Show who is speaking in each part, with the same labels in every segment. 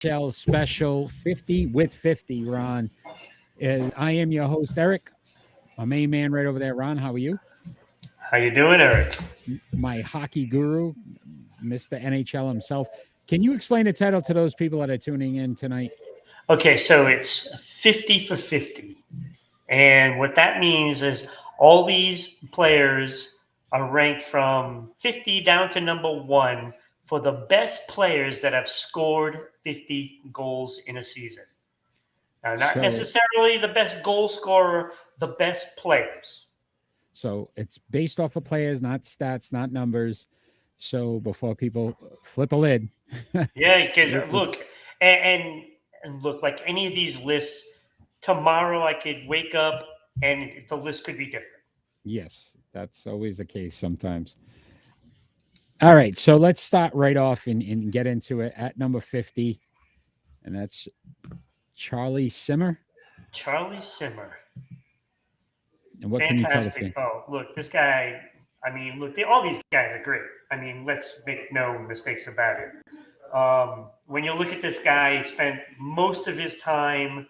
Speaker 1: NHL Special 50 with 50, Ron. I am your host, Eric. My main man right over there, Ron. How are you?
Speaker 2: How you doing, Eric?
Speaker 1: My hockey guru, Mr. NHL himself. Can you explain the title to those people that are tuning in tonight?
Speaker 2: Okay, so it's 50 for 50. And what that means is all these players are ranked from 50 down to number 1 for the best players that have scored 50 goals in a season. Now, not
Speaker 1: So,
Speaker 2: necessarily the best goal scorer, the best players.
Speaker 1: so it's based off of players, not stats, not numbers. So before people flip a lid,
Speaker 2: Yeah, because
Speaker 1: it's
Speaker 2: look, and look, like any of these lists, tomorrow I could wake up and the list could be different.
Speaker 1: yes, that's always the case sometimes. All right, so let's start right off and get into it at number 50, and that's Charlie Simmer.
Speaker 2: Charlie Simmer,
Speaker 1: And what can you tell us?
Speaker 2: fantastic. Oh, look, this guy. I mean, look, all these guys are great. I mean, let's make no mistakes about it. When you look at this guy, he spent most of his time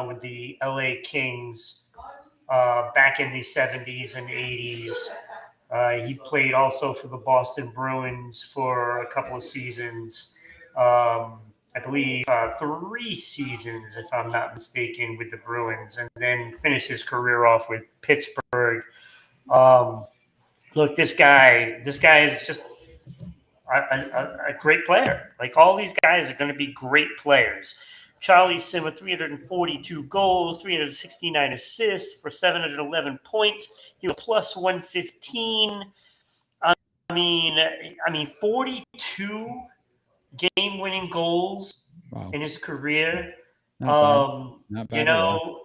Speaker 2: with the LA Kings back in the 70s and 80s. He played also for the Boston Bruins for a couple of seasons. I believe 3 seasons, if I'm not mistaken, with the Bruins, and then finished his career off with Pittsburgh. Look, this guy is just a great player. Like all these guys are going to be great players. Charlie Simmer, 342 goals, 369 assists for 711 points. He was plus 115. I mean, 42 game-winning goals in his career.
Speaker 1: Not bad
Speaker 2: You
Speaker 1: at all.
Speaker 2: know,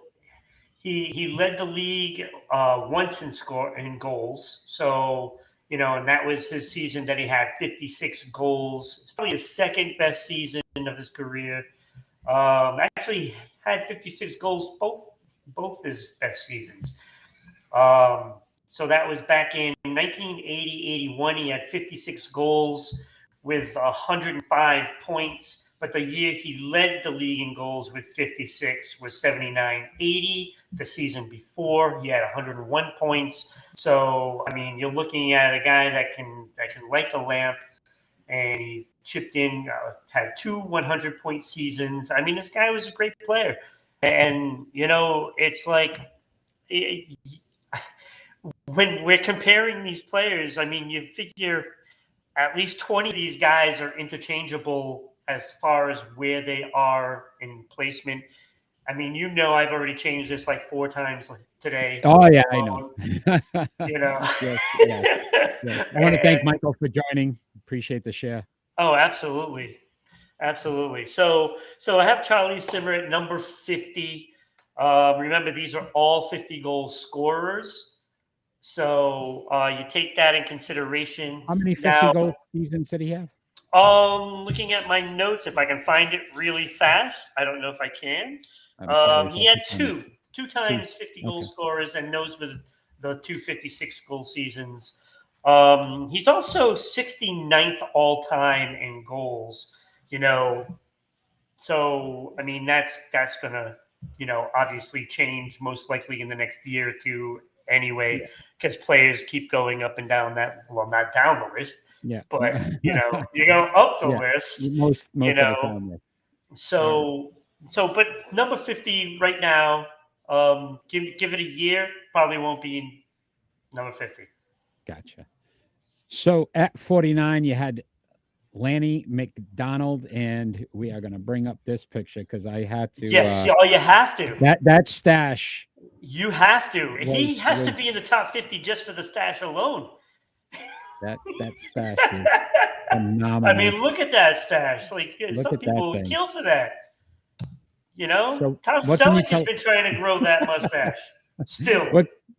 Speaker 2: he led the league once in goals. So, and that was his season that he had 56 goals. It's probably his second best season of his career. Actually had 56 goals both his best seasons. So that was back in 1980-81. He had 56 goals with 105 points. But the year he led the league in goals with 56 was 79-80. The season before, he had 101 points. So, I mean, you're looking at a guy that can light the lamp, and he chipped in, had 2 100-point seasons. I mean, this guy was a great player. And, it's like when we're comparing these players, I mean, you figure at least 20 of these guys are interchangeable as far as where they are in placement. I mean, I've already changed this like 4 times today.
Speaker 1: Oh yeah, I know. Yes, yes, yes. I want to thank Michael for joining. Appreciate the share.
Speaker 2: Oh, absolutely. Absolutely. So I have Charlie Simmer at number 50. Remember, these are all 50-goal scorers. So you take that in consideration.
Speaker 1: How many
Speaker 2: Now,
Speaker 1: 50-goal seasons did he have?
Speaker 2: looking at my notes, if I can find it really fast. I don't know if I can. He had two times 50-goal scorers, and those were the 2 56-goal seasons. He's also 69th all-time in goals. So I mean that's gonna obviously change most likely in the next year or two anyway, because players keep going up and down not down the list, but you go up the list.
Speaker 1: Most of the time. Yeah.
Speaker 2: So but number 50 right now. Give it a year, probably won't be in number 50.
Speaker 1: Gotcha. So at 49, you had Lanny McDonald, and we are going to bring up this picture because I had to.
Speaker 2: Yes, you have to.
Speaker 1: That stash.
Speaker 2: You have to. He has to be in the top 50 just for the stash alone.
Speaker 1: That stash is phenomenal.
Speaker 2: I mean, look at that stash. Like some people would kill for that.
Speaker 1: So
Speaker 2: Tom Selleck has been trying to grow that mustache. Still.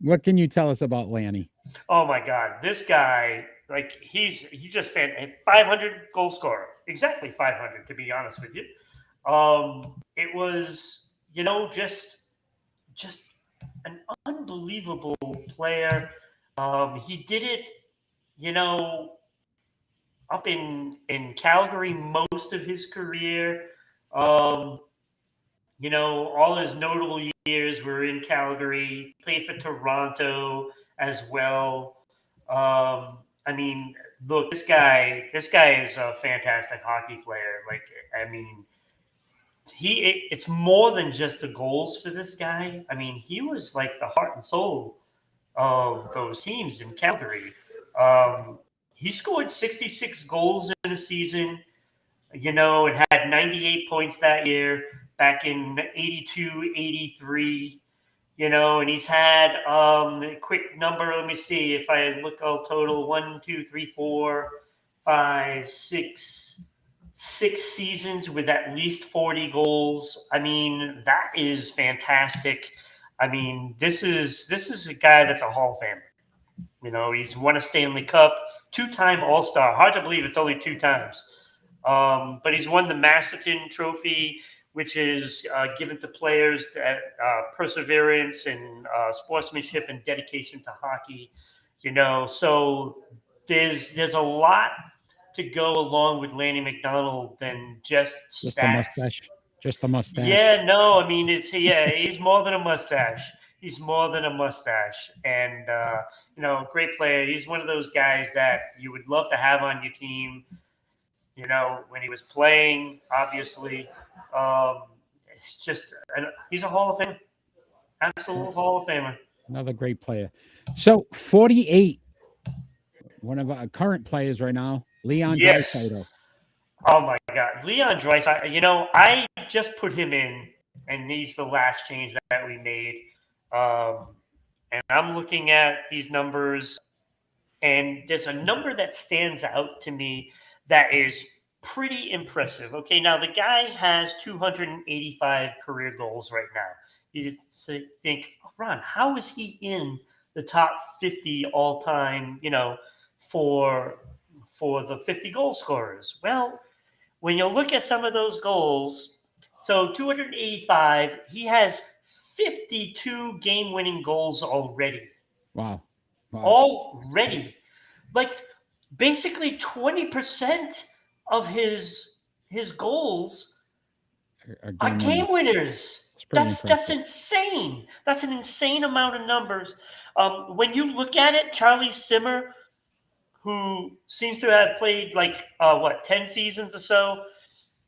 Speaker 1: What can you tell us about Lanny?
Speaker 2: Oh my God, this guy, like he's just 500 goal scorer, exactly 500 to be honest with you. It was just an unbelievable player. He did it, up in Calgary most of his career. All his notable years were in Calgary, played for Toronto as well. I mean, look, this guy is a fantastic hockey player. Like, I mean, it's more than just the goals for this guy. I mean, he was like the heart and soul of those teams in Calgary. Um, he scored 66 goals in a season, and had 98 points that year back in 82, 83. And he's had a quick number. Let me see if I look all total: 6 seasons with at least 40 goals. I mean, that is fantastic. I mean, this is a guy that's a Hall of Famer. He's won a Stanley Cup, 2-time All-Star. Hard to believe it's only 2 times. But he's won the Masterton Trophy, which is given to players that perseverance and sportsmanship and dedication to hockey. So there's a lot to go along with Lanny McDonald than just
Speaker 1: the
Speaker 2: stats.
Speaker 1: mustache. Just the mustache.
Speaker 2: Yeah, no, I mean he's more than a mustache. He's more than a mustache, and great player. He's one of those guys that you would love to have on your team. When he was playing, obviously, it's just he's a Hall of Famer, absolute Hall of Famer.
Speaker 1: Another great player. So 48, one of our current players right now, Leon Draisaitl.
Speaker 2: Oh my God, Leon Draisaitl. I just put him in, and he's the last change that we made. And I'm looking at these numbers, and there's a number that stands out to me that is pretty impressive. Okay, now the guy has 285 career goals right now. You think, Ron, how is he in the top 50 all time? For the 50 goal scorers. Well, when you look at some of those goals, so 285, he has 52 game-winning goals already.
Speaker 1: Wow.
Speaker 2: Already. Like, basically 20% of his goals are game winners. That's insane. That's an insane amount of numbers. When you look at it, Charlie Simmer, who seems to have played 10 seasons or so,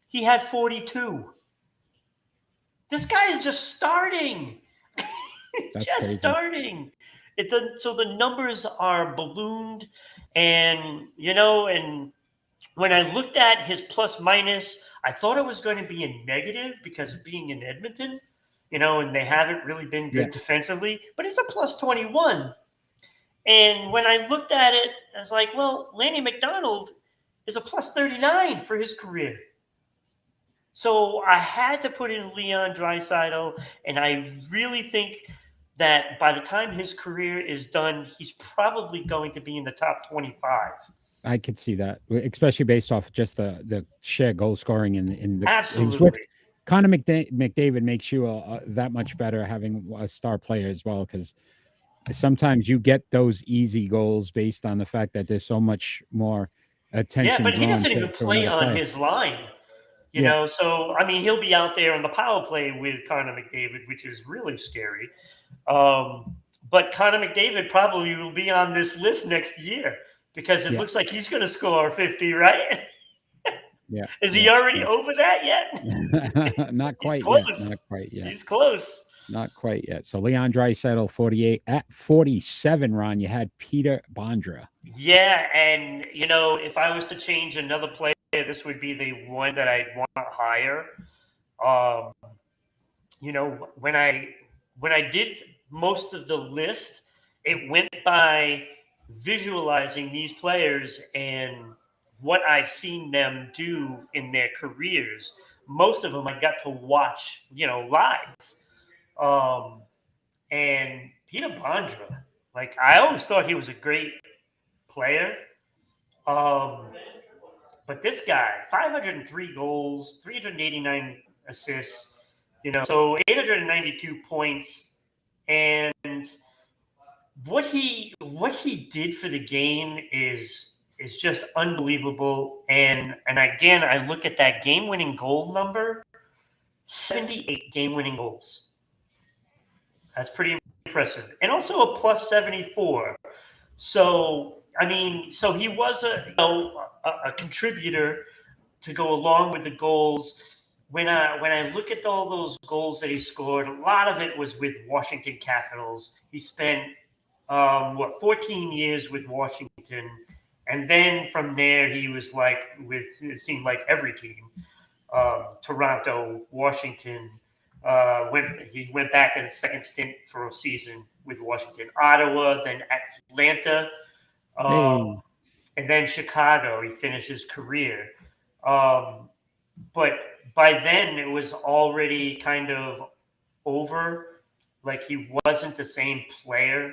Speaker 2: he had 42. This guy is just starting. Starting. So the numbers are ballooned, and when I looked at his plus minus, I thought it was going to be a negative because of being in Edmonton, and they haven't really been good defensively, but it's a plus 21. And when I looked at it, I was like, well, Lanny McDonald is a plus 39 for his career. So I had to put in Leon Draisaitl, and I really think that by the time his career is done, he's probably going to be in the top 25.
Speaker 1: I could see that, especially based off just the sheer goal scoring in the
Speaker 2: absolutely.
Speaker 1: Connor McDavid makes you that much better having a star player as well, because sometimes you get those easy goals based on the fact that there's so much more attention.
Speaker 2: Yeah, but he doesn't even play on his line. So I mean, he'll be out there on the power play with Connor McDavid, which is really scary. But Connor McDavid probably will be on this list next year because it looks like he's going to score 50, right?
Speaker 1: Yeah.
Speaker 2: Is he already over that yet?
Speaker 1: Not quite
Speaker 2: yet.
Speaker 1: Not quite yet.
Speaker 2: He's close.
Speaker 1: Not quite yet. So Leon Draisaitl, 48. At 47, Ron, you had Peter Bondra.
Speaker 2: Yeah, and if I was to change another player, this would be the one that I'd want higher. When I did most of the list, it went by visualizing these players and what I've seen them do in their careers. Most of them I got to watch, live. And Peter Bondra, I always thought he was a great player. But this guy, 503 goals, 389 assists, so 892 points. And what he did for the game is just unbelievable. And again, I look at that game-winning goal number. 78 game-winning goals. That's pretty impressive. And also a plus 74. So, I mean, so he was a contributor to go along with the goals. When I look at all those goals that he scored, a lot of it was with Washington Capitals. He spent 14 years with Washington, and then from there he was like with, it seemed like, every team. Toronto, Washington. He went back in a second stint for a season with Washington, Ottawa, then Atlanta, and then Chicago. He finished his career. But by then it was already kind of over. Like, he wasn't the same player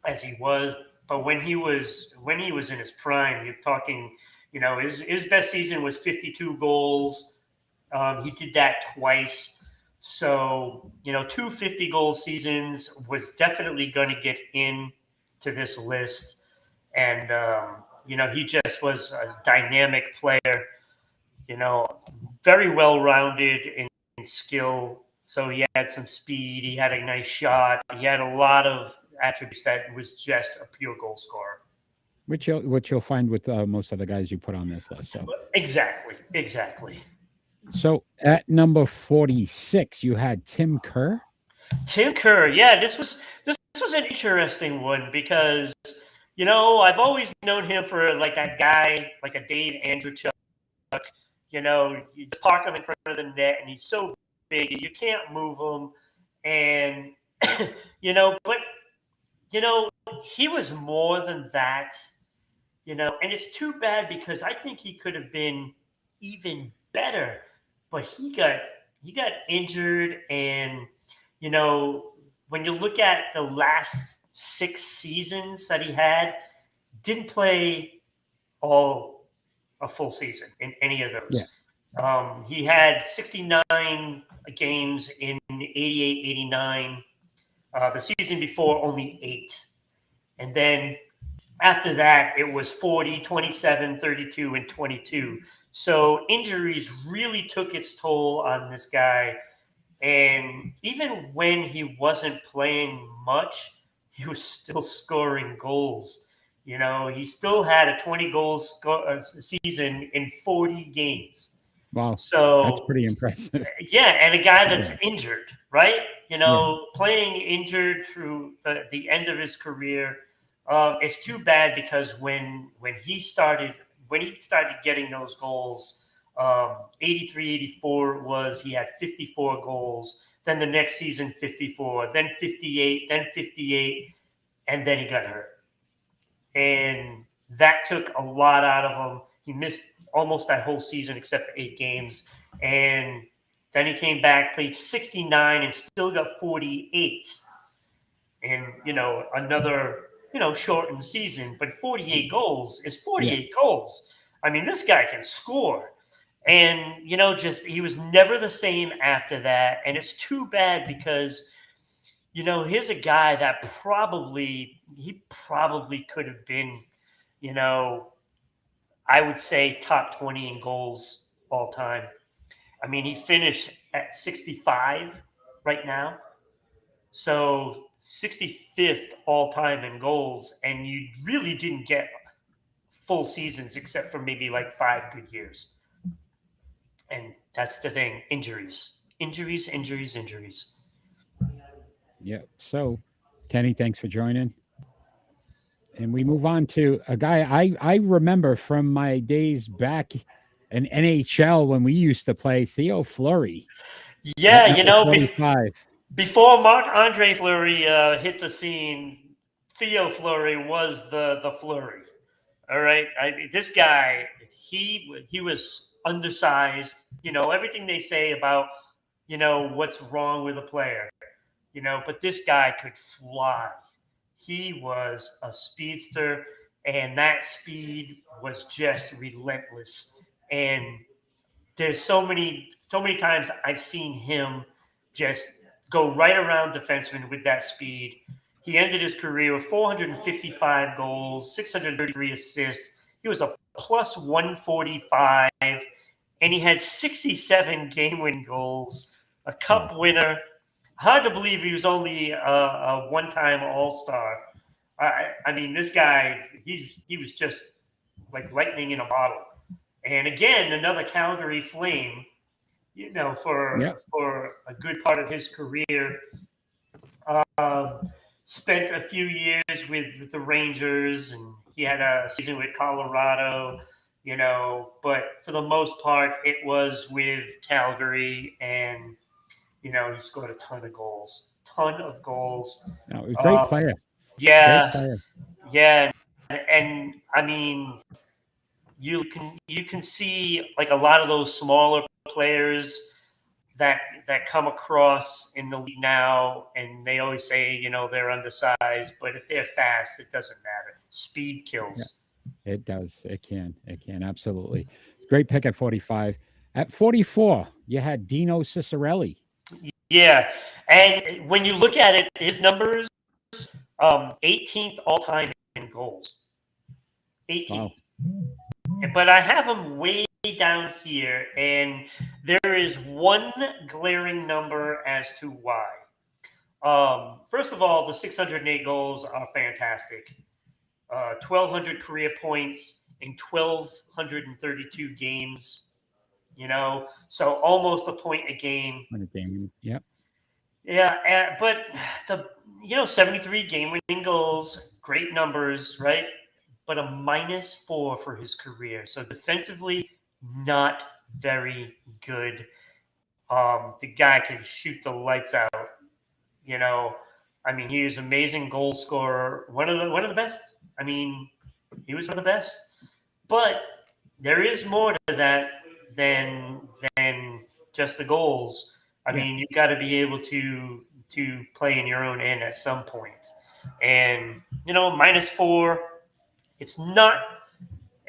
Speaker 2: as he was. But when he was in his prime, you're talking, his best season was 52 goals. He did that twice. So, 2 50-goal seasons was definitely going to get in to this list. And, he just was a dynamic player, very well-rounded in skill. So he had some speed. He had a nice shot. He had a lot of attributes that was just a pure goal scorer.
Speaker 1: Which you'll find with most of the guys you put on this list. So
Speaker 2: Exactly.
Speaker 1: So at number 46, you had Tim Kerr.
Speaker 2: Tim Kerr, yeah, this was an interesting one because I've always known him for like that guy, like a Dave Andrewchuk. You just park him in front of the net, and he's so big you can't move him, and but he was more than that, and it's too bad because I think he could have been even better, but he got injured, and when you look at the last 6 seasons that he had, didn't play a full season in any of those.
Speaker 1: Yeah.
Speaker 2: He had 69 games in 88-89. The season before, only 8. And then after that, it was 40, 27, 32, and 22. So injuries really took its toll on this guy. And even when he wasn't playing much, he was still scoring goals. He still had a 20 goals season in 40 games.
Speaker 1: Wow.
Speaker 2: So
Speaker 1: that's pretty impressive.
Speaker 2: Yeah, and a guy that's injured, right? Playing injured through the end of his career. It's too bad because when he started getting those goals, 83, 84 was, he had 54 goals. Then the next season, 54, then 58, then 58, and then he got hurt. And that took a lot out of him. He missed almost that whole season except for 8 games. And then he came back, played 69, and still got 48. And, another, shortened season. But 48 goals is 48 goals. I mean, this guy can score. And, he was never the same after that. And it's too bad because, here's a guy that probably could have been, I would say top 20 in goals all time. I mean, he finished at 65 right now. So 65th all time in goals. And you really didn't get full seasons except for maybe like 5 good years. And that's the thing. Injuries.
Speaker 1: Yeah. So, Kenny, thanks for joining. And we move on to a guy I remember from my days back in NHL when we used to play, Theo Fleury.
Speaker 2: Yeah,
Speaker 1: before
Speaker 2: Marc-Andre Fleury hit the scene, Theo Fleury was the Fleury. All right, this guy, he was undersized. Everything they say about what's wrong with a player. But this guy could fly. He was a speedster, and that speed was just relentless. And there's so many times I've seen him just go right around defensemen with that speed. He ended his career with 455 goals, 633 assists. He was a plus 145, and he had 67 game-winning goals, a cup winner. Hard to believe he was only a one-time All-Star. I mean, this guy, he was just like lightning in a bottle. And again, another Calgary Flame, for a good part of his career. Spent a few years with the Rangers, and he had a season with Colorado, but for the most part, it was with Calgary, and, he scored a ton of goals.
Speaker 1: No, he was a great player.
Speaker 2: Yeah.
Speaker 1: Great player.
Speaker 2: Yeah. And I mean, you can see like a lot of those smaller players that come across in the league now, and they always say, they're undersized, but if they're fast, it doesn't matter. Speed kills.
Speaker 1: Yeah, it does. It can. Absolutely. Great pick at 45. At 44, you had Dino Ciccarelli.
Speaker 2: Yeah, and when you look at it, his numbers, 18th all time in goals. 18th. Wow. But I have him way down here, and there is one glaring number as to why. First of all, the 608 goals are fantastic. 1,200 career points in 1,232 games. So almost a point a game.
Speaker 1: Yep.
Speaker 2: Yeah, but 73 game-winning goals, great numbers, right? But a -4 for his career. So defensively, not very good. The guy can shoot the lights out. I mean, he was an amazing goal scorer, one of the best. I mean, he was one of the best. But there is more to that than just the goals. I mean, you've got to be able to play in your own end at some point. And -4, it's not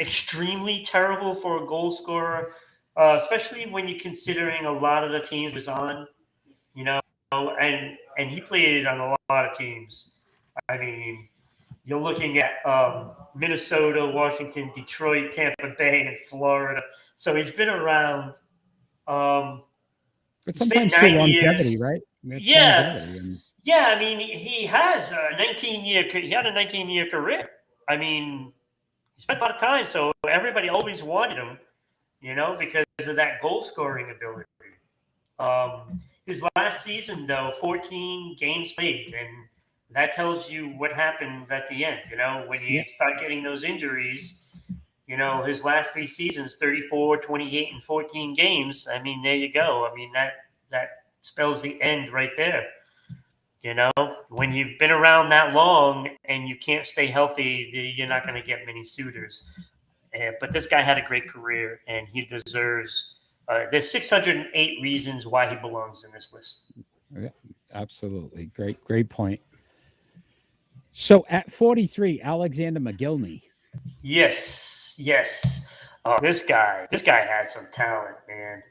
Speaker 2: extremely terrible for a goal scorer, especially when you're considering a lot of the teams he was on. And he played on a lot of teams. I mean, you're looking at Minnesota, Washington, Detroit, Tampa Bay, and Florida. So he's been around.
Speaker 1: But sometimes still longevity, right?
Speaker 2: Yeah. I mean, he has a 19-year. He had a 19-year career. I mean, he spent a lot of time, so everybody always wanted him, because of that goal scoring ability. His last season, though, 14 games played, and that tells you what happens at the end. When you start getting those injuries, his last 3 seasons, 34, 28, and 14 games. I mean, there you go. I mean, that spells the end right there. When you've been around that long and you can't stay healthy, you're not going to get many suitors. But this guy had a great career, and he deserves. There's 608 reasons why he belongs in this list.
Speaker 1: Yeah, absolutely. Great point. So at 43, Alexander McGillney.
Speaker 2: Yes. This guy had some talent, man.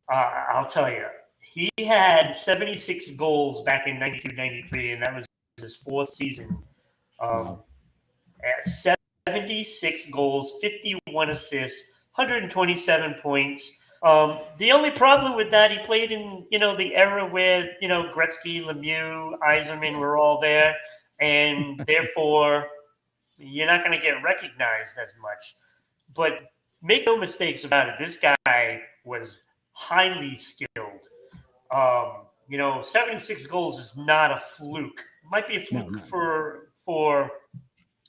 Speaker 2: I'll tell you, he had 76 goals back in 92-93, and that was his 4th season.
Speaker 1: Wow.
Speaker 2: At 76 goals, 51 assists, 127 points. The only problem with that, he played in, the era where, Gretzky, Lemieux, Yzerman were all there, and therefore you're not going to get recognized as much. But make no mistakes about it, this guy was highly skilled. 76 goals is not a fluke. It might be a fluke for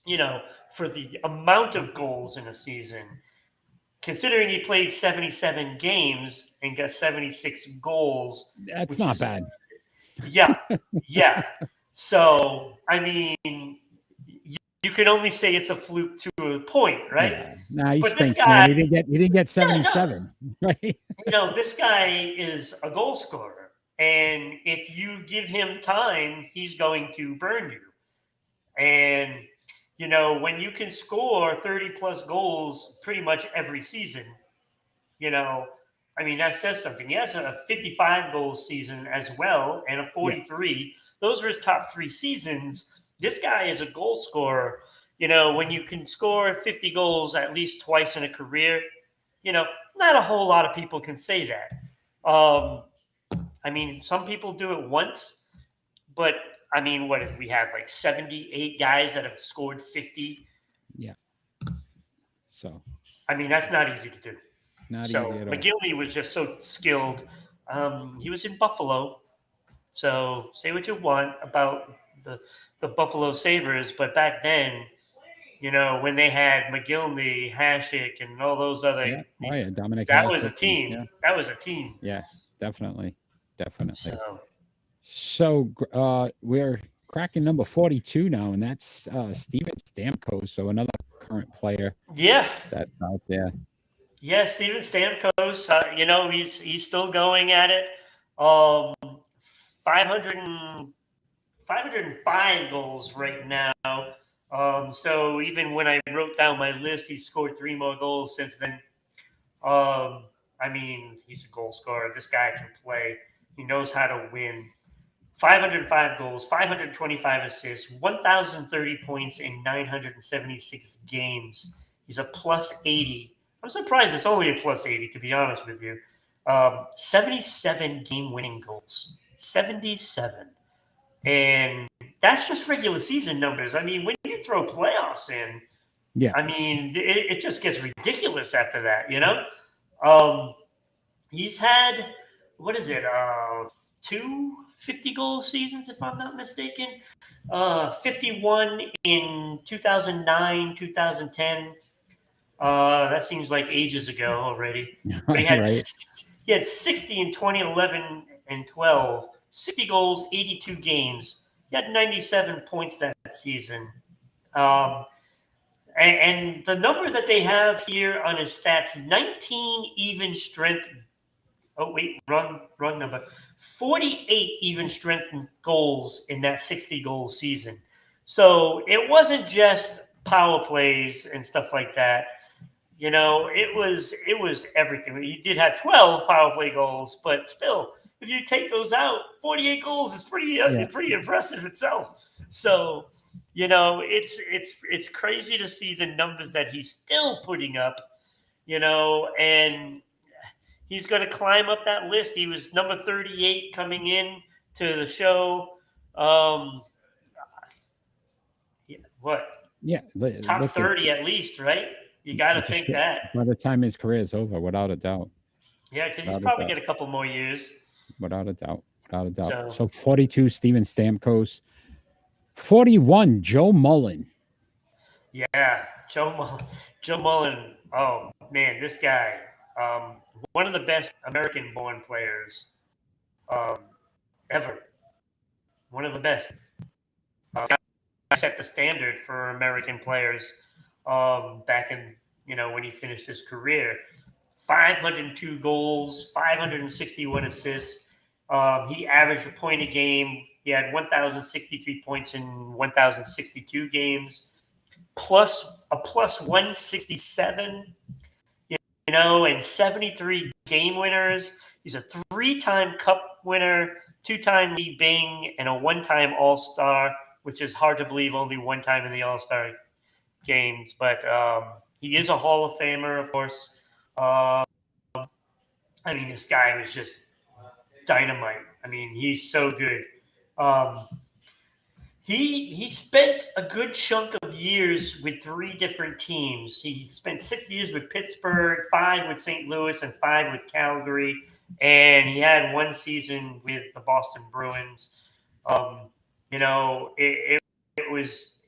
Speaker 2: the amount of goals in a season. Considering he played 77 games and got 76 goals.
Speaker 1: That's not bad.
Speaker 2: Yeah. So, I mean, you can only say it's a fluke to a point, right?
Speaker 1: Yeah. Nah, he stinks, man. He didn't get 77, right?
Speaker 2: This guy is a goal scorer. And if you give him time, he's going to burn you. And when you can score 30-plus goals pretty much every season, I mean, that says something. He has a 55-goal season as well and a 43. Yeah. Those are his top 3 seasons. This guy is a goal scorer. When you can score 50 goals at least twice in a career, not a whole lot of people can say that. I mean, some people do it once, but I mean, what if we have like 78 guys that have scored 50?
Speaker 1: Yeah. So
Speaker 2: I mean, that's not easy to do.
Speaker 1: not
Speaker 2: So
Speaker 1: easy at all.
Speaker 2: McGillney was just so skilled. He was in Buffalo. So say what you want about the Buffalo Sabres, but back then, you know, when they had McGillney, Hasek, and all those
Speaker 1: Yeah.
Speaker 2: other,
Speaker 1: Oh yeah. Dominic
Speaker 2: that was a
Speaker 1: Hasek.
Speaker 2: team.
Speaker 1: Yeah.
Speaker 2: That was a team.
Speaker 1: Yeah. Definitely. Definitely.
Speaker 2: So
Speaker 1: So we're cracking number 42 now, and that's Steven Stamkos. So another current player
Speaker 2: yeah,
Speaker 1: that's out there.
Speaker 2: yeah, Steven Stamkos. You know, he's still going at it. Um, 500 505 goals right now. So even when I wrote down my list, he's scored 3 more goals since then. I mean, he's a goal scorer. This guy can play. He knows how to win. 505 goals, 525 assists, 1,030 points in 976 games. He's a plus 80. I'm surprised it's only a plus 80, to be honest with you. 77 game winning goals. 77. And that's just regular season numbers. I mean, when you throw playoffs in,
Speaker 1: Yeah.
Speaker 2: I mean, it just gets ridiculous after that, you know? He's had, what is it, 2 50-goal seasons, if I'm not mistaken. 51 in 2009, 2010. That seems like ages ago already. But
Speaker 1: Right.
Speaker 2: he had 60 in 2011 and 12, 60 goals, 82 games. He had 97 points that season. Um, and the number that they have here on his stats, 19 even strength. Oh, wait, wrong number. 48 even strength goals in that 60 goal season. So it wasn't just power plays and stuff like that. You know, it was everything. He did have 12 power play goals, but still, if you take those out, 48 goals is
Speaker 1: Yeah.
Speaker 2: pretty impressive itself. So, you know, it's crazy to see the numbers that he's still putting up. You know, and he's going to climb up that list. He was number 38 coming in to the show. Um, what
Speaker 1: Yeah.
Speaker 2: top
Speaker 1: Look at
Speaker 2: 30 at least, right? You got to think that.
Speaker 1: by the time his career is over, without a doubt.
Speaker 2: Yeah, because he's
Speaker 1: Without a
Speaker 2: probably
Speaker 1: doubt.
Speaker 2: got a couple more years.
Speaker 1: Without a doubt. Without a doubt.
Speaker 2: So
Speaker 1: So 42, Steven Stamkos. 41, Joe Mullen.
Speaker 2: yeah, Joe Mullen. Oh man, this guy, one of the best American-born players um, ever. One of the best. Set the standard for American players back in, you know, when he finished his career. 502 goals, 561 assists. He averaged a point a game. He had 1,063 points in 1,062 games, plus a plus 167, you know, and 73 game winners. He's a 3-time Cup winner, 2-time Lee Bing, and a 1-time All-Star, which is hard to believe, only 1 time in the All-Star games. But he is a Hall of Famer, of course. I mean, this guy was just dynamite. I mean, he's so good. Um, he spent a good chunk of years with 3 different teams. He spent 6 years with Pittsburgh, 5 with St. Louis, and 5 with Calgary. And he had 1 season with the Boston Bruins. You know, it was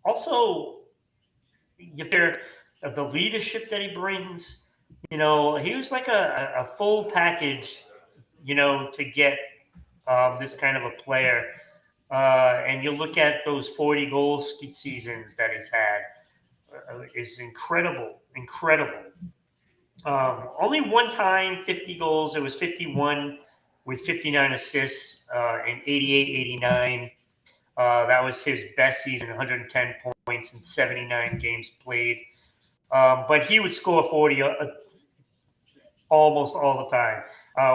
Speaker 2: also, you hear of the leadership that he brings. You know, he was like a full package, you know, to get this kind of a player. And you look at those 40 goals seasons that he's had, is incredible, incredible. Only 1 time 50 goals. It was 51 with 59 assists in 88-89. That was his best season, 110 points in 79 games played. But he would score 40 almost all the time.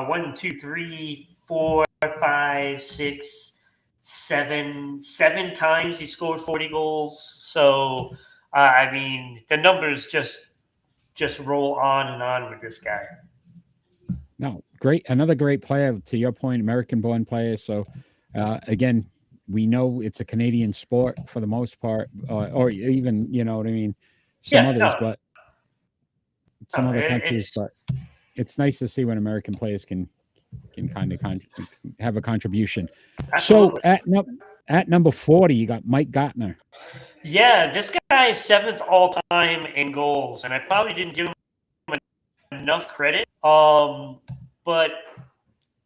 Speaker 2: 1, 2, 3, 4, 5, 6, 7. 7 times he scored 40 goals. So, I mean, the numbers just just roll on and on with this guy.
Speaker 1: No, great. Another great player, to your point, American-born player. So, again, we know it's a Canadian sport for the most part, or even, you know what I mean, some
Speaker 2: Yeah,
Speaker 1: others, but some
Speaker 2: no,
Speaker 1: other countries.
Speaker 2: it's
Speaker 1: But it's nice to see when American players can kind of have a contribution.
Speaker 2: absolutely.
Speaker 1: So at number 40, you got Mike Gartner.
Speaker 2: Yeah, this guy is 7th all time in goals, and I probably didn't give him enough credit. But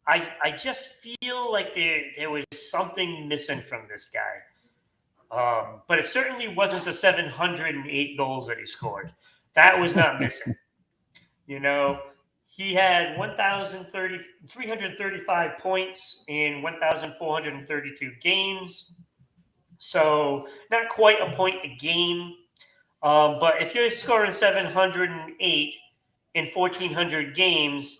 Speaker 2: I just feel like there was something missing from this guy. But it certainly wasn't the 708 goals that he scored. That was not missing. You know, he had 335 points in 1,432 games. So not quite a point a game. But if you're scoring 708 in 1,400 games,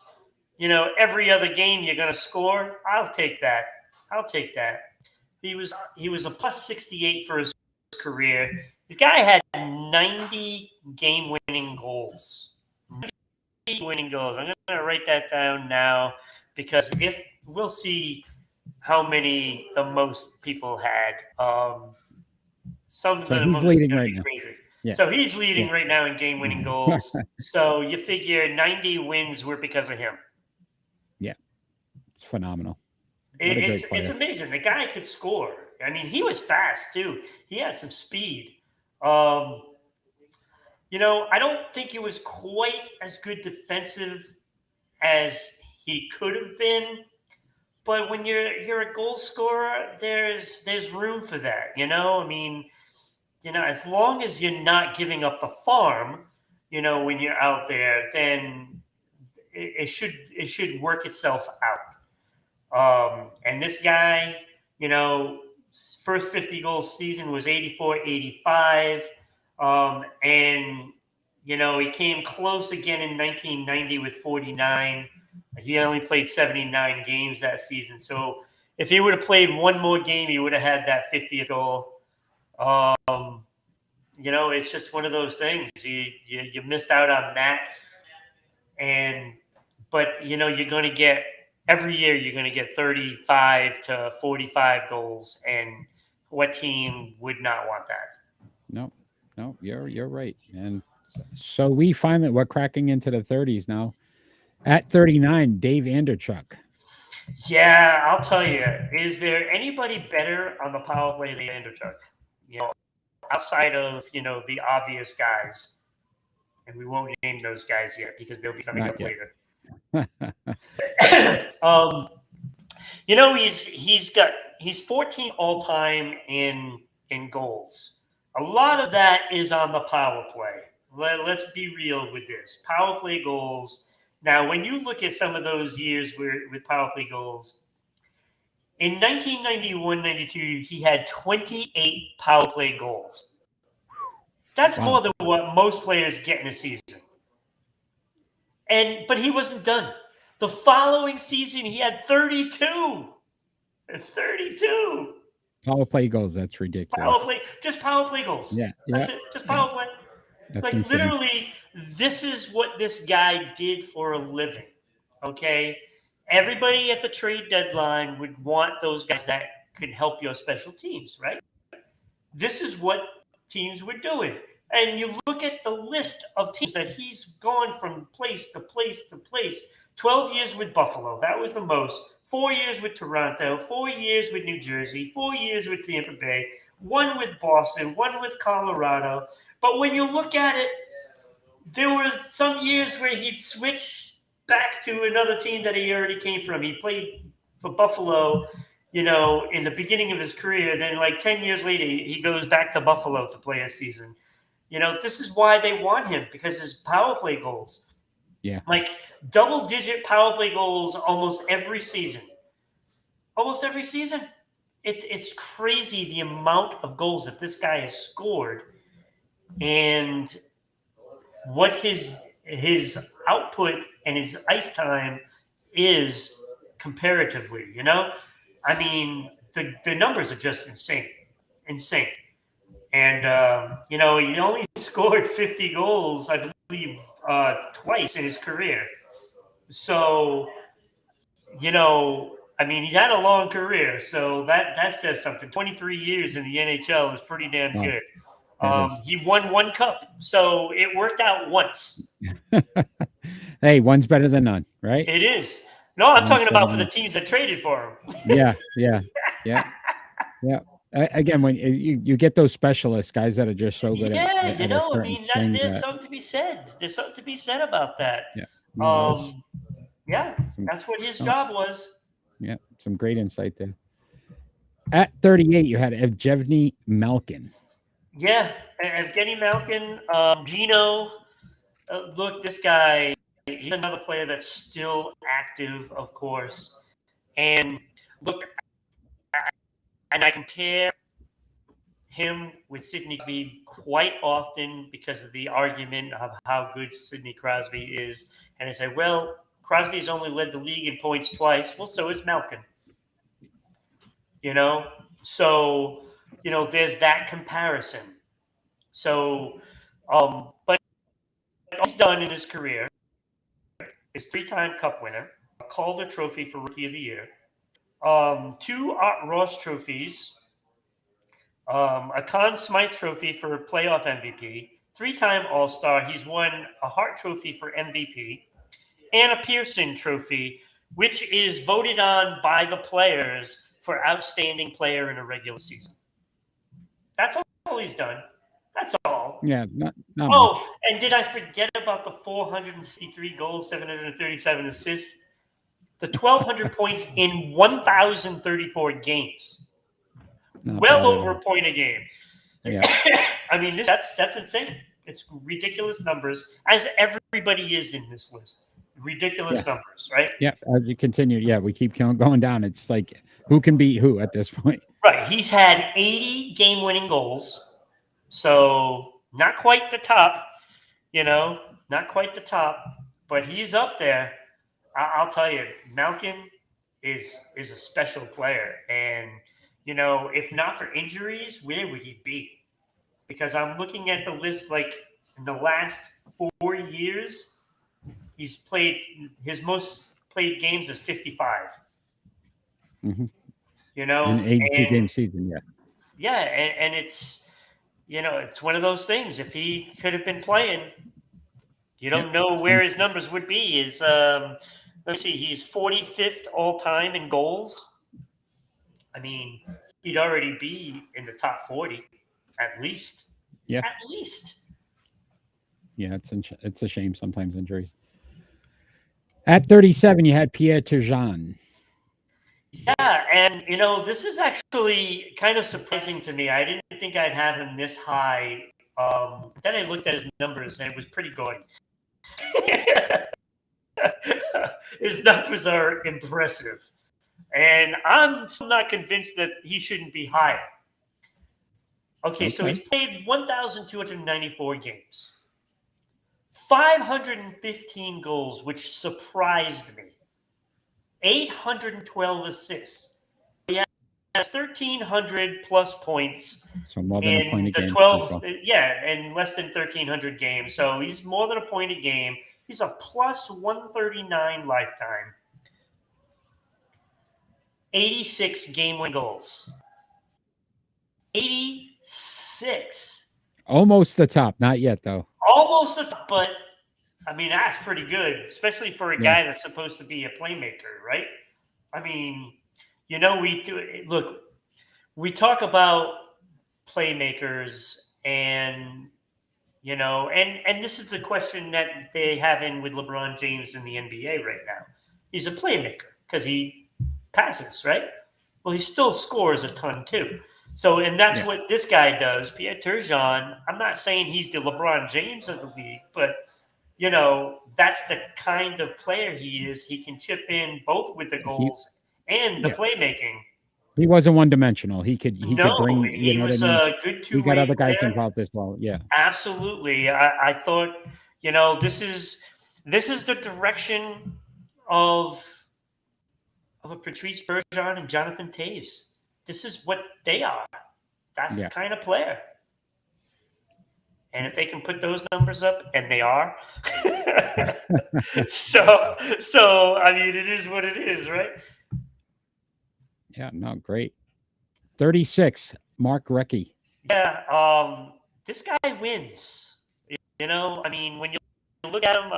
Speaker 2: you know, every other game you're going to score, I'll take that. I'll take that. He was a plus 68 for his career. The guy had 90 game-winning goals. 90 winning goals. I'm going to write that down now because if we'll see how many the most people had. Some of
Speaker 1: So
Speaker 2: the
Speaker 1: he's
Speaker 2: most
Speaker 1: leading
Speaker 2: going to
Speaker 1: right
Speaker 2: be
Speaker 1: now.
Speaker 2: crazy.
Speaker 1: Yeah.
Speaker 2: So he's leading right now in game-winning goals. So you figure 90 wins were because of him.
Speaker 1: Yeah, it's phenomenal.
Speaker 2: It's amazing. The guy could score. I mean, he was fast too. He had some speed. You know, I don't think it was quite as good defensive as he could have been. But when you're a goal scorer, there's room for that. You know, I mean, you know, as long as you're not giving up the farm, you know, when you're out there, then it should work itself out. And this guy, you know, first 50 goal season was 84-85. And, you know, he came close again in 1990 with 49. He only played 79 games that season. So if he would have played one more game, he would have had that 50th goal. You know, it's just one of those things. You missed out on that. But, you know, you're going to get every year you're going to get 35 to 45 goals, and what team would not want that?
Speaker 1: No, you're right. And so we find that we're cracking into the 30s now. At 39, Dave Anderchuk.
Speaker 2: Yeah, I'll tell you. Is there anybody better on the power play than Anderchuk? You know, outside of, you know, the obvious guys, and we won't name those guys yet because they'll be coming up later. You know, he's 14 all time in goals. A lot of that is on the power play. Let's be real with this. Power play goals. Now, when you look at some of those years with power play goals, in 1991-92, he had 28 power play goals. That's more than what most players get in a season. But he wasn't done. The following season, he had 32. 32.
Speaker 1: Power play goals. That's ridiculous.
Speaker 2: Just power play goals.
Speaker 1: Yeah.
Speaker 2: That's it. Just power play.
Speaker 1: That's
Speaker 2: like
Speaker 1: insane.
Speaker 2: Literally, this is what this guy did for a living. Okay. Everybody at the trade deadline would want those guys that could help your special teams, right? This is what teams were doing. And you look at the list of teams that he's gone from place to place to place. 12 years with Buffalo. That was the most. 4 years with Toronto. 4 years with New Jersey. 4 years with Tampa Bay. 1 with Boston. 1 with Colorado. But when you look at it, there were some years where he'd switch back to another team that he already came from. He played for Buffalo, you know, in the beginning of his career. Then like 10 years later, he goes back to Buffalo to play a season. You know, this is why they want him, because his power play goals.
Speaker 1: Yeah.
Speaker 2: Like double-digit power play goals almost every season. Almost every season. It's crazy the amount of goals that this guy has scored and what his output and his ice time is comparatively, you know? I mean, the numbers are just insane. And, you know, he only scored 50 goals, I believe, twice in his career. So, I mean, he had a long career, so that says something. 23 years in the NHL is pretty damn
Speaker 1: Wow,
Speaker 2: good.
Speaker 1: that is.
Speaker 2: He won one cup, so it worked out once.
Speaker 1: Hey, one's better than none, right?
Speaker 2: It is. No, I'm
Speaker 1: One's
Speaker 2: talking
Speaker 1: better
Speaker 2: about for
Speaker 1: than
Speaker 2: the
Speaker 1: none.
Speaker 2: teams that traded for him.
Speaker 1: Yeah, yeah, yeah, yeah. Again, when you get those specialists, guys that are just so good
Speaker 2: Yeah,
Speaker 1: at a
Speaker 2: I
Speaker 1: certain
Speaker 2: mean,
Speaker 1: thing
Speaker 2: there's
Speaker 1: that,
Speaker 2: something to be said. There's something to be said about that.
Speaker 1: yeah, no, that's
Speaker 2: Um, yeah,
Speaker 1: some,
Speaker 2: that's what his
Speaker 1: no,
Speaker 2: job was.
Speaker 1: yeah, some great insight there. At 38, you had Evgeny Malkin.
Speaker 2: Yeah, Evgeny Malkin, Gino. Look, this guy, he's another player that's still active, of course. And look, and I compare him with Sidney Crosby quite often because of the argument of how good Sidney Crosby is. And I say, well, Crosby's only led the league in points twice. Well, so is Malkin. So there's that comparison. So, but all he's done in his career is 3-time Cup winner, a Calder Trophy for Rookie of the Year, 2 Art Ross trophies, a Conn Smythe Trophy for playoff MVP, 3-time All-Star. He's won a Hart Trophy for MVP, and a Pearson Trophy, which is voted on by the players for outstanding player in a regular season. That's all he's done. That's all.
Speaker 1: Yeah, not
Speaker 2: Oh,
Speaker 1: much.
Speaker 2: and did I forget about the 463 goals, 737 assists, the 1,200 points in 1,034 games?
Speaker 1: Not
Speaker 2: Well
Speaker 1: bad at
Speaker 2: over
Speaker 1: all.
Speaker 2: a point a game.
Speaker 1: Yeah,
Speaker 2: I mean, that's insane. It's ridiculous numbers, as everybody is in this list. Ridiculous
Speaker 1: yeah,
Speaker 2: numbers, right?
Speaker 1: yeah. As you continue, yeah, we keep going down. It's like who can beat who at this point?
Speaker 2: Right. He's had 80 game-winning goals, so not quite the top, not quite the top, but he's up there. I'll tell you, Malkin is a special player, and if not for injuries, where would he be? Because I'm looking at the list, like in the last 4 years, he's played his most played games is 55.
Speaker 1: Hmm.
Speaker 2: You
Speaker 1: An
Speaker 2: know,
Speaker 1: 82
Speaker 2: and
Speaker 1: game season. Yeah,
Speaker 2: yeah, and it's it's one of those things. If he could have been playing, you
Speaker 1: yeah.
Speaker 2: don't know where his numbers would be. Let me see, he's 45th all time in goals. I mean, he'd already be in the top 40 at least.
Speaker 1: Yeah,
Speaker 2: At least.
Speaker 1: yeah. It's a shame sometimes injuries. At 37, you had Pierre Turgeon.
Speaker 2: Yeah, and this is actually kind of surprising to me. I didn't think I'd have him this high. Then I looked at his numbers, and it was pretty good. His numbers are impressive, and I'm still not convinced that he shouldn't be higher. Okay, so he's
Speaker 1: Okay,
Speaker 2: played 1,294 games, 515 goals, which surprised me. 812 assists. He has 1,300 plus points
Speaker 1: so more than a point
Speaker 2: in
Speaker 1: a
Speaker 2: the
Speaker 1: game as
Speaker 2: 12,
Speaker 1: well.
Speaker 2: yeah, in less than 1,300 games. So he's more than a point a game. He's a plus 139 lifetime. 86 game win goals. 86.
Speaker 1: Almost the top, not yet though.
Speaker 2: Almost a top, but I mean, that's pretty good, especially for a
Speaker 1: Yeah,
Speaker 2: guy that's supposed to be a playmaker, right? I mean, we do look, we talk about playmakers, and and this is the question that they have in with LeBron James in the NBA right now. He's a playmaker because he passes, right? Well, he still scores a ton too. So, and that's
Speaker 1: yeah.
Speaker 2: what this guy does, Pierre Turgeon. I'm not saying he's the LeBron James of the league, but that's the kind of player he is. He can chip in both with the
Speaker 1: He
Speaker 2: goals and the
Speaker 1: yeah.
Speaker 2: playmaking.
Speaker 1: He wasn't one dimensional. He could
Speaker 2: No,
Speaker 1: bring, you
Speaker 2: he
Speaker 1: know what I
Speaker 2: was
Speaker 1: mean?
Speaker 2: a good
Speaker 1: He got
Speaker 2: two-way
Speaker 1: other guys
Speaker 2: player.
Speaker 1: involved as well. Yeah.
Speaker 2: Absolutely. I thought, this is the direction of a Patrice Bergeron and Jonathan Taves. This is what they are. That's the
Speaker 1: Yeah.
Speaker 2: kind of player. And if they can put those numbers up, and they are, so I mean, it is what it is, right?
Speaker 1: Yeah, no, great. 36, Mark Recchi.
Speaker 2: Yeah, this guy wins. You know, I mean, when you look at him,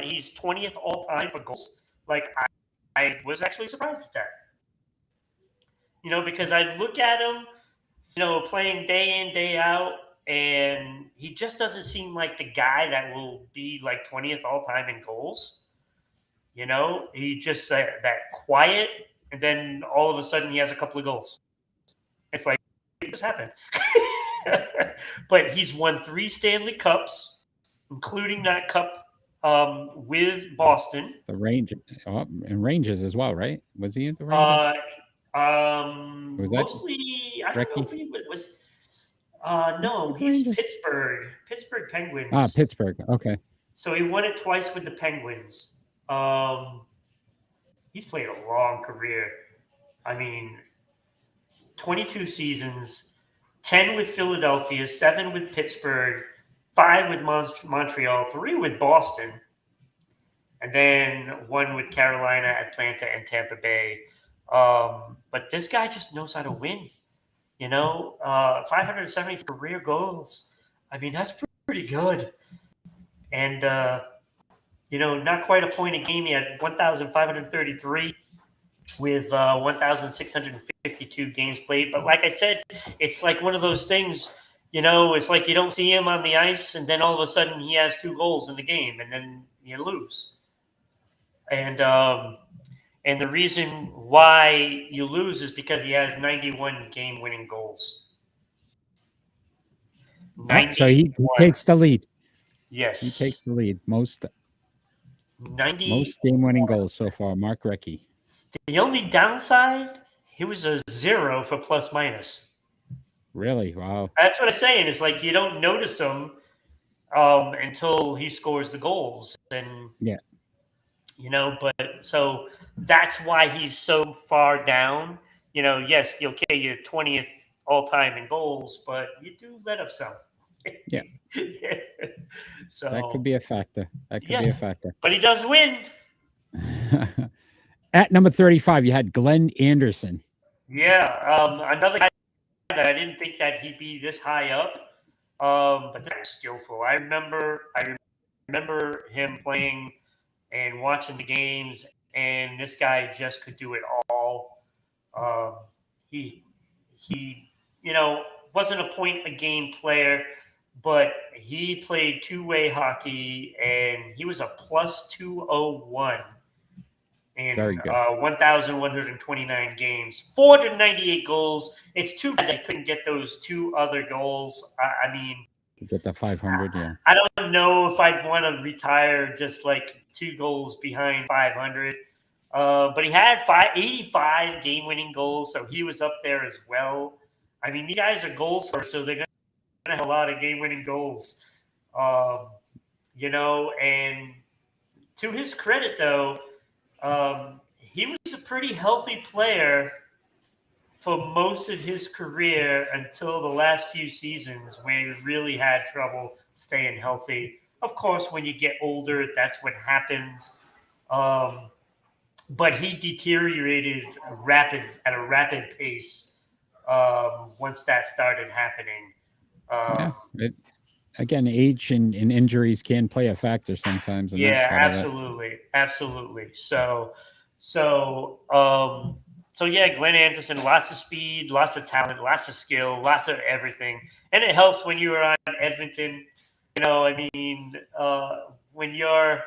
Speaker 2: he's 20th all time for goals. Like, I was actually surprised at that. You know, because I look at him, you know, playing day in, day out, and he just doesn't seem like the guy that will be like 20th all time in goals. You know, he just that quiet, and then all of a sudden he has a couple of goals. It's like, it just happened. But he's won 3 Stanley Cups, including that cup with Boston.
Speaker 1: The range, and Rangers as well, right? Was he in the Rangers? Was that
Speaker 2: Mostly, I don't know
Speaker 1: Recchi?
Speaker 2: if he was.
Speaker 1: Was he
Speaker 2: No,
Speaker 1: with the
Speaker 2: he's
Speaker 1: Rangers?
Speaker 2: Pittsburgh Penguins.
Speaker 1: Pittsburgh. Okay.
Speaker 2: So he won it twice with the Penguins. He's played a long career. I mean, 22 seasons, 10 with Philadelphia, 7 with Pittsburgh, 5 with Montreal, 3 with Boston, and then 1 with Carolina, Atlanta, and Tampa Bay. But this guy just knows how to win. You know, 570 career goals. I mean, that's pretty good. And, you know, not quite a point a game. He had 1,533 with 1,652 games played. But like I said, it's like one of those things, you know, it's like you don't see him on the ice, and then all of a sudden he has 2 goals in the game, and then you lose. And the reason why you lose is because he has 91 game-winning goals.
Speaker 1: Oh, so he takes the lead.
Speaker 2: Yes.
Speaker 1: He takes the lead. Most
Speaker 2: 90.
Speaker 1: game-winning goals so far, Mark Recchi.
Speaker 2: The only downside, he was a 0 for plus minus.
Speaker 1: Really? Wow.
Speaker 2: That's what I'm saying. It's like you don't notice him until he scores the goals. And,
Speaker 1: Yeah.
Speaker 2: you know, but so that's why he's so far down. You know, yes, okay, you're 20th all time in goals, but you do let up some.
Speaker 1: Yeah.
Speaker 2: So
Speaker 1: that could be a factor. That could be a factor.
Speaker 2: But he does win.
Speaker 1: At number 35, you had Glenn Anderson.
Speaker 2: Yeah, another guy that I didn't think that he'd be this high up, but that was skillful. I remember him playing and watching the games, and this guy just could do it all. He you know, wasn't a point a game player, but he played two-way hockey, and he was a plus 201 in 1,129 games, 498 goals. It's too bad they couldn't get those 2 other goals. I mean,
Speaker 1: get the 500, yeah.
Speaker 2: I don't know if I'd want to retire just like 2 goals behind 500. But he had 85 game-winning goals, so he was up there as well. I mean, these guys are goal scorers, so they're going to have a lot of game-winning goals. You know, and to his credit, though, he was a pretty healthy player for most of his career until the last few seasons when he really had trouble staying healthy. Of course, when you get older, that's what happens. But he deteriorated at a rapid pace once that started happening.
Speaker 1: Again, age and injuries can play a factor sometimes.
Speaker 2: Yeah, absolutely. So yeah, Glenn Anderson, lots of speed, lots of talent, lots of skill, lots of everything, and it helps when you are on Edmonton. You know, I mean, when you're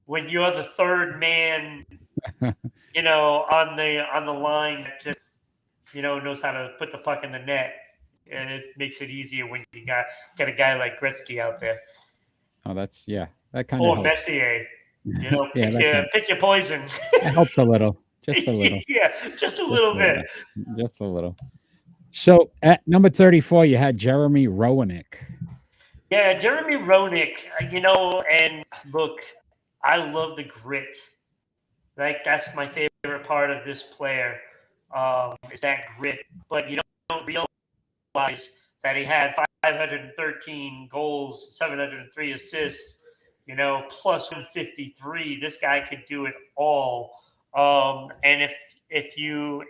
Speaker 2: the third man, you know, on the line that just, you know, knows how to put the puck in the net, and it makes it easier when you got a guy like Gretzky out there.
Speaker 1: Oh, that's that kind of helps.
Speaker 2: Or Messier, you know, pick your poison.
Speaker 1: It helps a little, just a little.
Speaker 2: Yeah, just a little bit.
Speaker 1: Just a little. So at number 34, you had Jeremy Roenick.
Speaker 2: Yeah, Jeremy Roenick, you know, and look, I love the grit. Like, that's my favorite part of this player, is that grit. But you don't realize that he had 513 goals, 703 assists, plus 153. This guy could do it all. And if you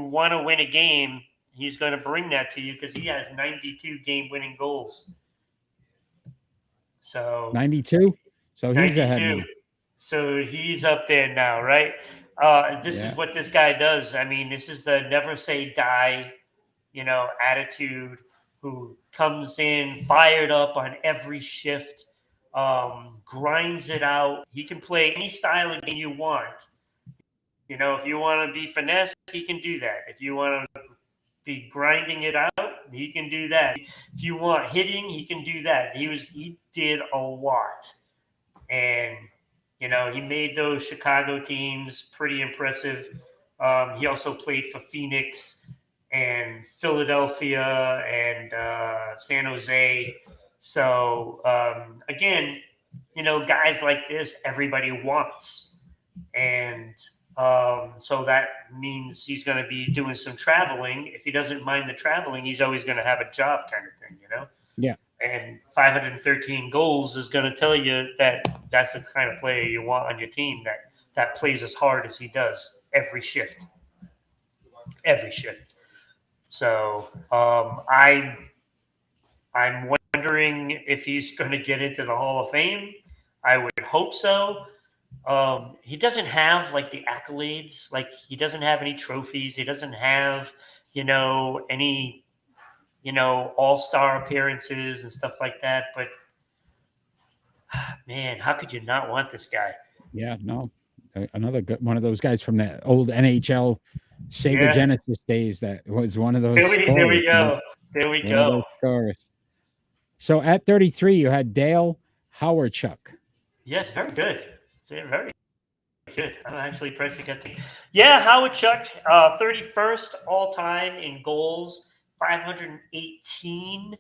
Speaker 2: want to win a game, he's going to bring that to you because he has 92 game-winning goals. So
Speaker 1: 92. So he's
Speaker 2: 92.
Speaker 1: ahead now.
Speaker 2: So he's up there now, right? This is what this guy does. I mean, this is the never say die, attitude. Who comes in fired up on every shift, grinds it out. He can play any style of game you want. If you want to be finesse, he can do that. If you want to be grinding it out, he can do that. If you want hitting, he can do that. He did a lot. And, he made those Chicago teams pretty impressive. He also played for Phoenix and Philadelphia and San Jose. So, again, guys like this, everybody wants. And so that means he's going to be doing some traveling. If he doesn't mind the traveling, he's always going to have a job kind of thing,
Speaker 1: Yeah.
Speaker 2: And 513 goals is going to tell you that that's the kind of player you want on your team that plays as hard as he does every shift. Every shift. So I'm wondering if he's going to get into the Hall of Fame. I would hope so. He doesn't have like the accolades. Like he doesn't have any trophies. He doesn't have, any, all-star appearances and stuff like that. But man, how could you not want this guy?
Speaker 1: Yeah, no. Another one of those guys from the old NHL Sega Genesis days that was one of those.
Speaker 2: There we go. There we go.
Speaker 1: So at 33, you had Dale Howardchuk.
Speaker 2: Yes, very good. Very good. I'm actually impressed you got to. Yeah, Howardchuk, 31st all time in goals, 518.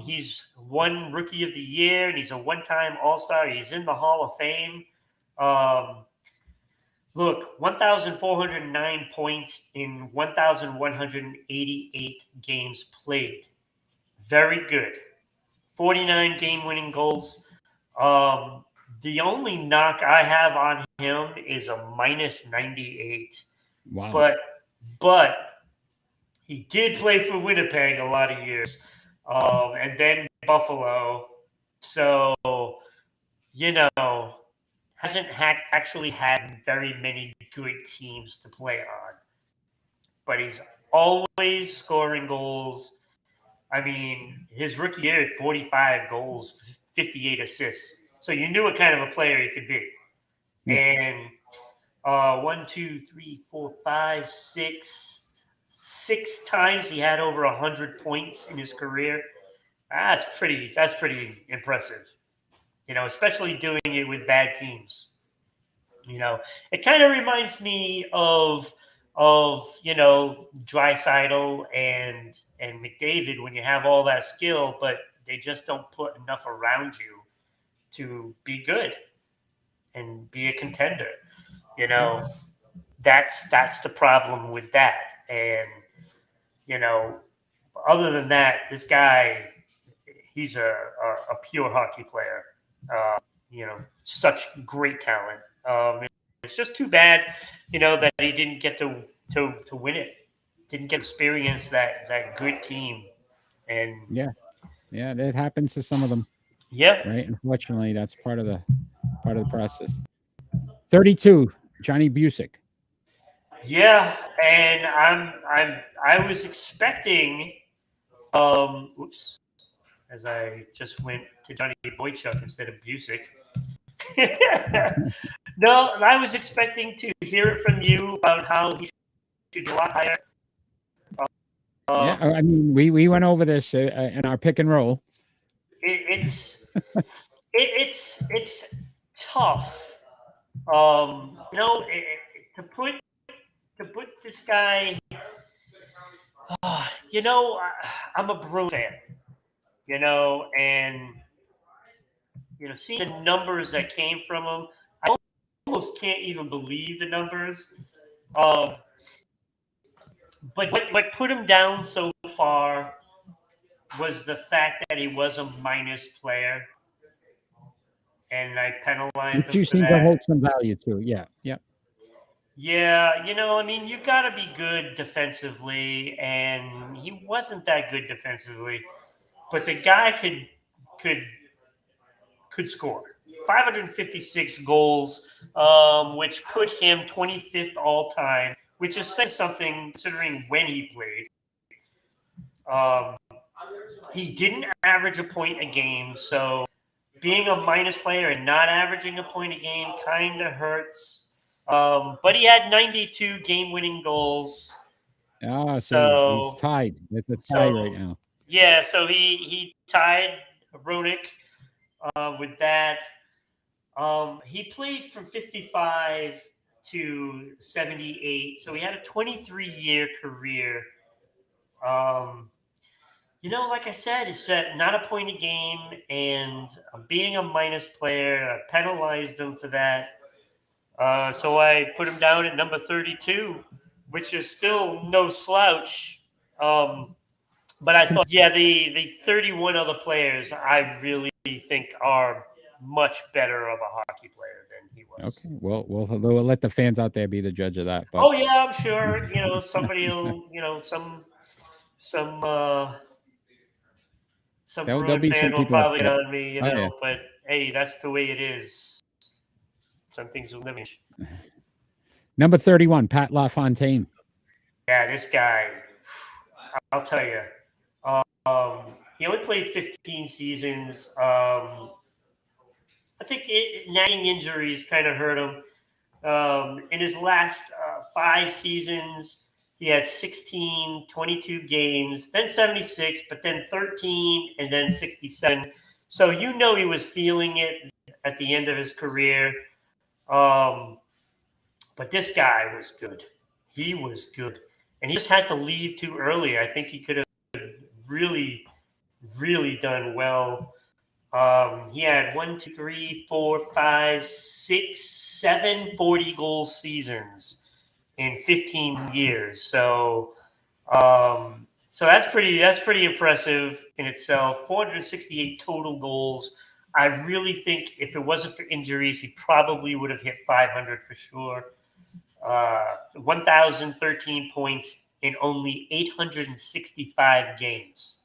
Speaker 2: He's won Rookie of the Year, and he's a one-time All-Star. He's in the Hall of Fame. Look, 1,409 points in 1,188 games played. Very good. 49 game-winning goals. The only knock I have on him is a minus 98.
Speaker 1: Wow.
Speaker 2: But he did play for Winnipeg a lot of years, and then Buffalo. So, hasn't actually had very many good teams to play on. But he's always scoring goals. I mean, his rookie year, 45 goals, 58 assists. So you knew what kind of a player he could be. Yeah. And 1, 2, 3, 4, 5, 6 times he had over 100 points in his career. That's pretty impressive. Especially doing it with bad teams. It kind of reminds me of Draisaitl and McDavid when you have all that skill, but they just don't put enough around you to be good and be a contender. That's the problem with that. And, other than that, this guy, he's a pure hockey player. Such great talent. It's just too bad, that he didn't get to win it. Didn't get to experience that good team. And
Speaker 1: yeah, it happens to some of them.
Speaker 2: Yeah.
Speaker 1: Right. Unfortunately, that's part of the process. 32, Johnny Busick.
Speaker 2: Yeah, and I was expecting as I just went to Johnny Boychuk instead of Busick. No, I was expecting to hear it from you about how he should be a lot higher.
Speaker 1: Yeah, I mean, we went over this in our pick and roll.
Speaker 2: It's tough, to put this guy. I'm a Bruins fan, and seeing the numbers that came from him, I almost can't even believe the numbers. But put him down so far, was the fact that he was a minus player, and I penalized
Speaker 1: Which
Speaker 2: him
Speaker 1: you
Speaker 2: for
Speaker 1: seem to
Speaker 2: that.
Speaker 1: hold some value to. Yeah. Yeah.
Speaker 2: Yeah, I mean, you got to be good defensively, and he wasn't that good defensively, but the guy could could score 556 goals, which put him 25th all time, which is saying something considering when he played. Um, he didn't average a point a game, so being a minus player and not averaging a point a game kind of hurts. But he had 92 game-winning goals.
Speaker 1: Ah, see, he's
Speaker 2: So,
Speaker 1: tied. It's a tie right now.
Speaker 2: yeah, so he tied Ronick with that. He played from 55 to 78, so he had a 23-year career. Um, like I said, it's that not a point a game, and being a minus player, I penalized him for that. So I put him down at number 32, which is still no slouch. But I thought, yeah, the 31 other players I really think are much better of a hockey player than he was.
Speaker 1: Okay, well, we'll let the fans out there be the judge of that. But
Speaker 2: Oh yeah, I'm sure. Somebody will. Some some
Speaker 1: there'll
Speaker 2: Bruin
Speaker 1: be
Speaker 2: fan
Speaker 1: some
Speaker 2: will
Speaker 1: people
Speaker 2: probably get
Speaker 1: upset.
Speaker 2: on me.
Speaker 1: Oh yeah.
Speaker 2: But hey, that's the way it is. Some things will never change.
Speaker 1: Number 31, Pat LaFontaine.
Speaker 2: Yeah, this guy. I'll tell you. He only played 15 seasons. I think nagging injuries kind of hurt him. In his last 5 seasons, he had 16, 22 games, then 76, but then 13, and then 67. So he was feeling it at the end of his career. But this guy was good. He was good. And he just had to leave too early. I think he could have really, really done well. He had 1, 2, 3, 4, 5, 6, 7 40-goal seasons in 15 years. So that's pretty impressive in itself. 468 total goals. I really think if it wasn't for injuries, he probably would have hit 500 for sure. 1,013 points in only 865 games.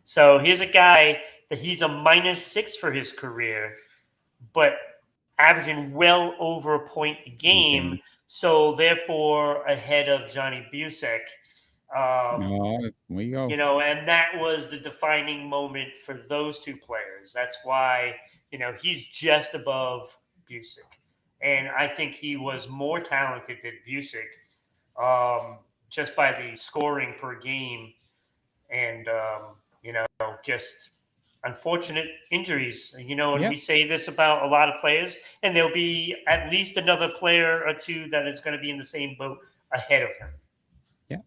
Speaker 2: So here's a guy that he's a -6 for his career, but averaging well over a point a game. So therefore ahead of Johnny Busick.
Speaker 1: Oh, there you go.
Speaker 2: And that was the defining moment for those two players. That's why, he's just above Busick. And I think he was more talented than Busick, just by the scoring per game. And, just unfortunate injuries, and
Speaker 1: Yep.
Speaker 2: we say this about a lot of players, and there'll be at least another player or two that is going to be in the same boat ahead of him.
Speaker 1: Yeah.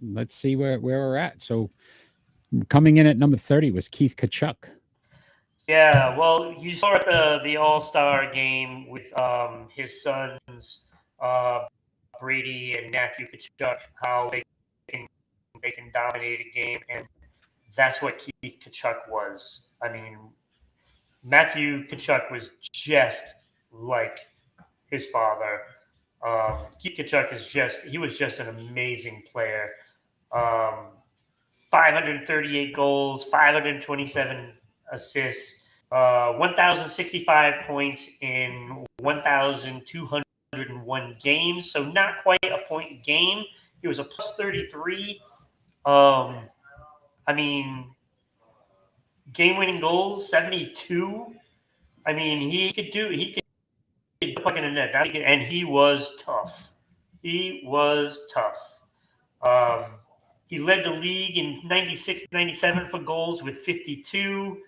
Speaker 1: Let's see where we're at. So coming in at number 30 was Keith Kachuk.
Speaker 2: Yeah, well, you saw at the All-Star game with his sons, Brady and Matthew Kachuk, how they can dominate a game, and that's what Keith Kachuk was. I mean, Matthew Kachuk was just like his father. Keith Kachuk was just an amazing player. 538 goals, 527 assists, 1,065 points in 1,201 games. So not quite a point a game. He was a plus 33. I mean, game-winning goals, 72. I mean, he could puck in the net, and he was tough. He was tough. He led the league in 96, 97 for goals with 52.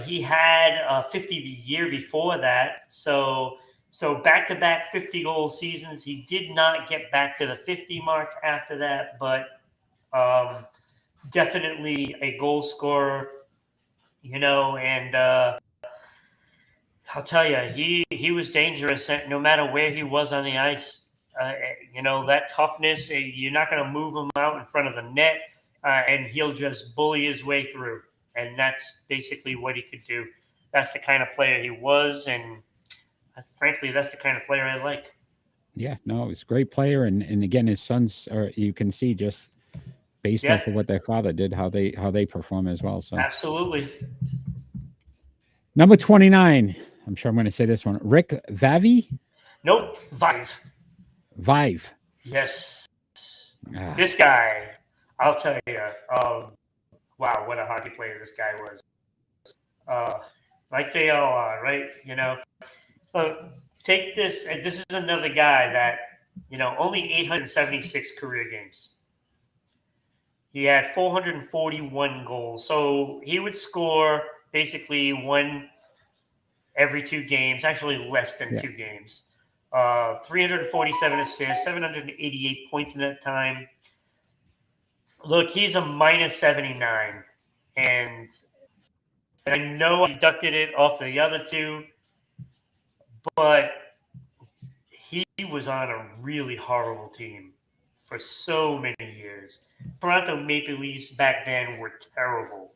Speaker 2: He had 50 the year before that. So back-to-back 50-goal seasons. He did not get back to the 50 mark after that, but definitely a goal scorer, and I'll tell you, he was dangerous no matter where he was on the ice. That toughness, you're not going to move him out in front of the net. and he'll just bully his way through. And that's basically what he could do. That's the kind of player he was, and frankly, that's the kind of player I like.
Speaker 1: Yeah, no, he's a great player, and again, his sons are. You can see just based
Speaker 2: Yeah,
Speaker 1: off of what their father did, how they perform as well. So
Speaker 2: absolutely.
Speaker 1: number 29. I'm sure I'm going to say this one. Rick Vavi,
Speaker 2: Nope, Vive.
Speaker 1: Vive.
Speaker 2: Yes,
Speaker 1: Ah,
Speaker 2: this guy. I'll tell you. Wow, what a hockey player this guy was. Uh, like they all are, right? Uh, take this, and this is another guy that only 876 career games. He had 441 goals, so he would score basically one every 2 games. Actually, less than
Speaker 1: yeah,
Speaker 2: 2 games. 347 assists, 788 points in that time. Look, he's a minus 79, and I know I deducted it off the other two, but he was on a really horrible team for so many years. Toronto Maple Leafs back then were terrible,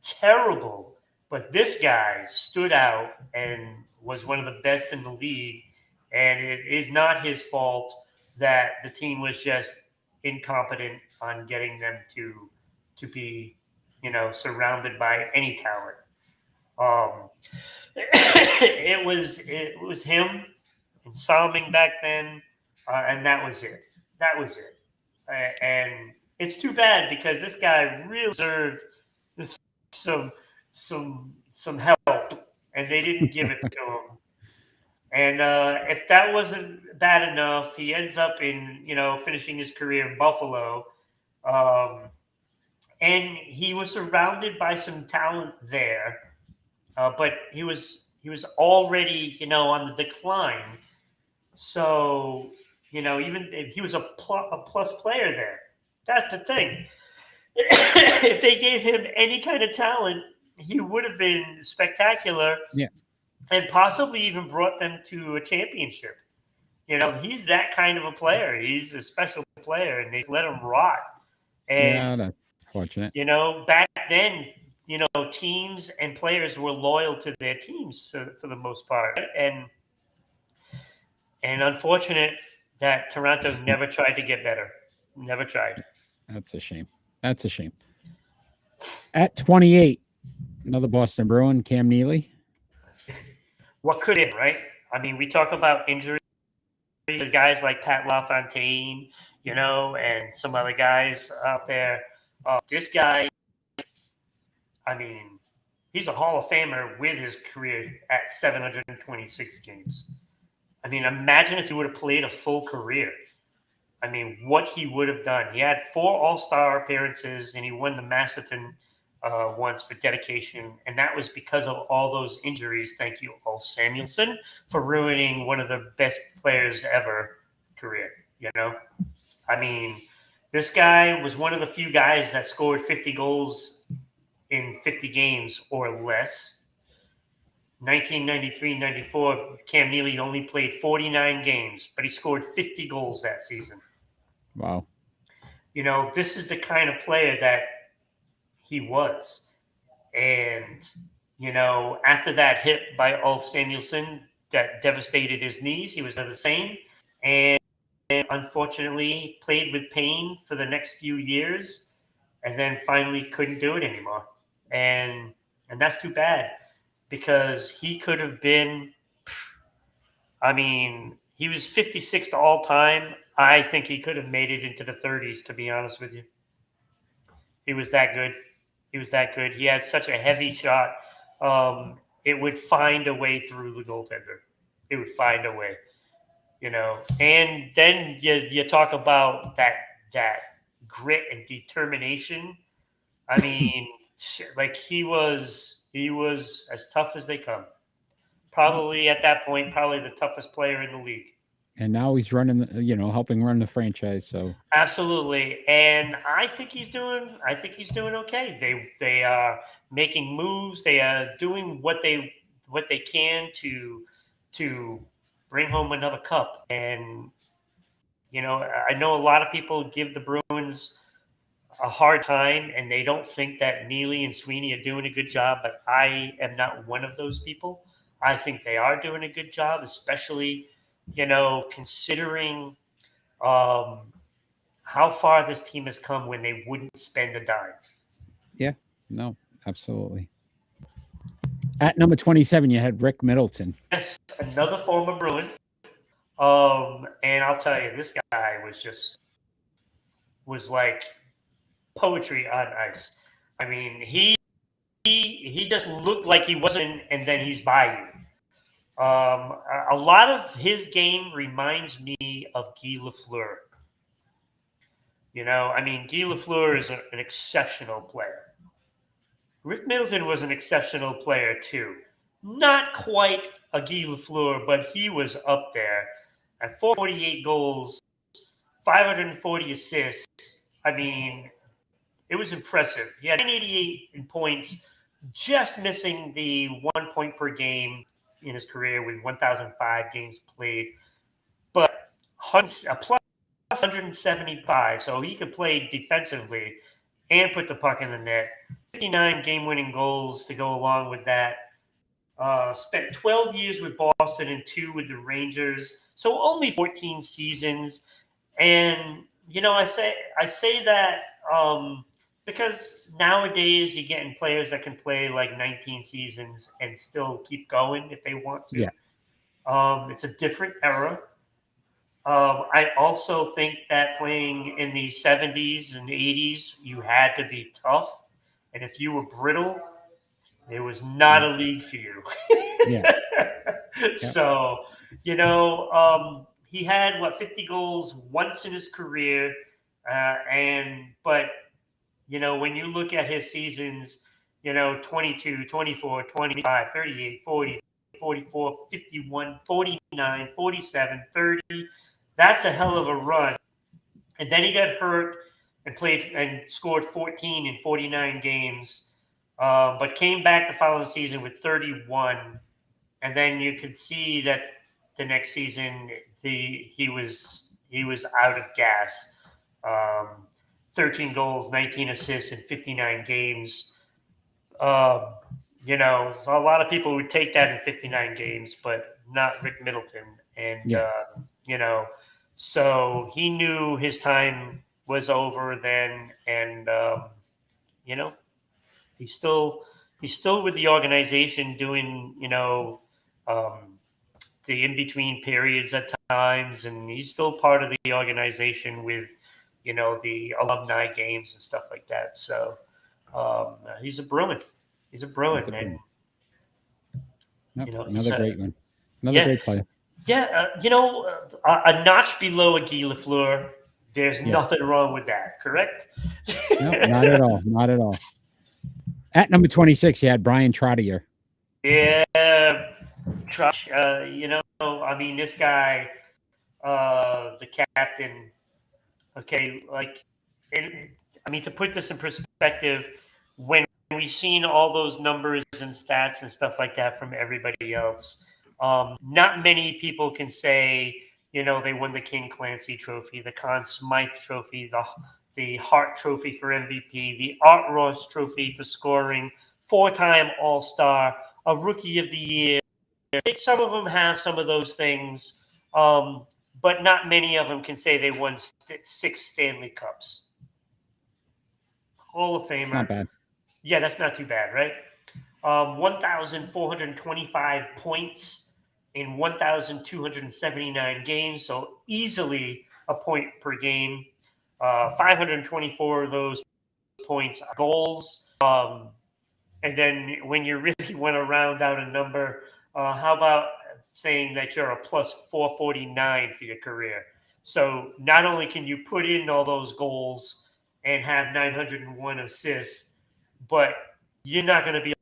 Speaker 2: terrible. But this guy stood out and was one of the best in the league. And it is not his fault that the team was just incompetent on getting them to be, surrounded by any talent. Um, it was him and Salming back then, and that was it. That was it. And it's too bad because this guy really deserved some some help, and they didn't give it to him. And if that wasn't bad enough, he ends up in finishing his career in Buffalo, um, and he was surrounded by some talent there, but he was already on the decline. So even if he was a plus player there. That's the thing. If they gave him any kind of talent, he would have been spectacular
Speaker 1: yeah,
Speaker 2: and possibly even brought them to a championship. He's that kind of a player. He's a special player, and they let him rot. And
Speaker 1: yeah. That's fortunate.
Speaker 2: back then, teams and players were loyal to their teams for the most part, and unfortunate that Toronto never tried to get better. Never tried.
Speaker 1: That's a shame. That's a shame. At 28, another Boston Bruin, Cam Neely.
Speaker 2: What could it, right? I mean, we talk about injuries, guys like Pat LaFontaine, and some other guys out there. This guy, I mean, he's a Hall of Famer with his career at 726 games. I mean, imagine if he would have played a full career. I mean, what he would have done. He had 4 All-Star appearances, and he won the Masterton once for dedication, and that was because of all those injuries. Thank you, Ulf Samuelsson, for ruining one of the best players ever career. I mean, this guy was one of the few guys that scored 50 goals in 50 games or less. 1993-94, Cam Neely only played 49 games, but he scored 50 goals that season.
Speaker 1: Wow.
Speaker 2: This is the kind of player that he was. And, after that hit by Ulf Samuelsson that devastated his knees, he was never the same. And unfortunately played with pain for the next few years and then finally couldn't do it anymore. And that's too bad because he could have been, I mean, he was 56th all time. I think he could have made it into the 30s, to be honest with you. He was that good. He was that good. He had such a heavy shot. It would find a way through the goaltender. It would find a way, And then you talk about that grit and determination. I mean, like he was as tough as they come. Probably at that point, probably the toughest player in the league.
Speaker 1: And now he's running, helping run the franchise. So
Speaker 2: Absolutely, and I think he's doing okay. They are making moves. They are doing what they can to bring home another cup. And I know a lot of people give the Bruins a hard time, and they don't think that Neely and Sweeney are doing a good job, but I am not one of those people. I think they are doing a good job, especially, considering how far this team has come when they wouldn't spend a dime.
Speaker 1: Yeah, no, absolutely. At number 27, you had Rick Middleton.
Speaker 2: Yes, another former Bruin. And I'll tell you, this guy was like poetry on ice. I mean, he doesn't look like he wasn't, and then he's by you. A lot of his game reminds me of Guy Lafleur. I mean, Guy Lafleur is an exceptional player. Rick Middleton was an exceptional player too. Not quite a Guy Lafleur, but he was up there at 448 goals, 540 assists. I mean, it was impressive. He had 988 in points, just missing the 1 point per game in his career with 1,005 games played, but a plus 175, so he could play defensively and put the puck in the net. 59 game-winning goals to go along with that. Spent 12 years with Boston and 2 with the Rangers, so only 14 seasons. And I say that because nowadays you're getting players that can play like 19 seasons and still keep going if they want to.
Speaker 1: Yeah.
Speaker 2: It's a different era. I also think that playing in the 70s and 80s, you had to be tough. And if you were brittle, it was not a league for you.
Speaker 1: Yeah.
Speaker 2: So, he had 50 goals once in his career. But when you look at his seasons, 22, 24, 25, 38, 40, 44, 51, 49, 47, 30. That's a hell of a run. And then he got hurt and played and scored 14 in 49 games, but came back the following season with 31. And then you could see that the next season he was out of gas. 13 goals, 19 assists in 59 games. So a lot of people would take that in 59 games, but not Rick Middleton. And, so he knew his time was over then. And, he's still with the organization doing, the in-between periods at times. And he's still part of the organization with, the alumni games and stuff like that. So he's a Bruin. He's a Bruin. And,
Speaker 1: another great one. Another great player.
Speaker 2: Yeah, a notch below a Guy Lafleur, there's nothing wrong with that, correct?
Speaker 1: No, not at all. Not at all. At number 26, you had Brian Trottier.
Speaker 2: Yeah, I mean, this guy, the captain, okay, to put this in perspective, when we've seen all those numbers and stats and stuff like that from everybody else, not many people can say, they won the King Clancy Trophy, the Conn Smythe Trophy, the Hart Trophy for MVP, the Art Ross Trophy for scoring, 4-time All-Star, a Rookie of the Year. I think some of them have some of those things, but not many of them can say they won 6 Stanley Cups. Hall of Famer.
Speaker 1: It's not bad.
Speaker 2: Yeah, that's not too bad, right? 1,425 points in 1,279 games, so easily a point per game. 524 of those points are goals. And then when you really want to round out a number, how about saying that you're a plus 449 for your career? So not only can you put in all those goals and have 901 assists, but you're not going to be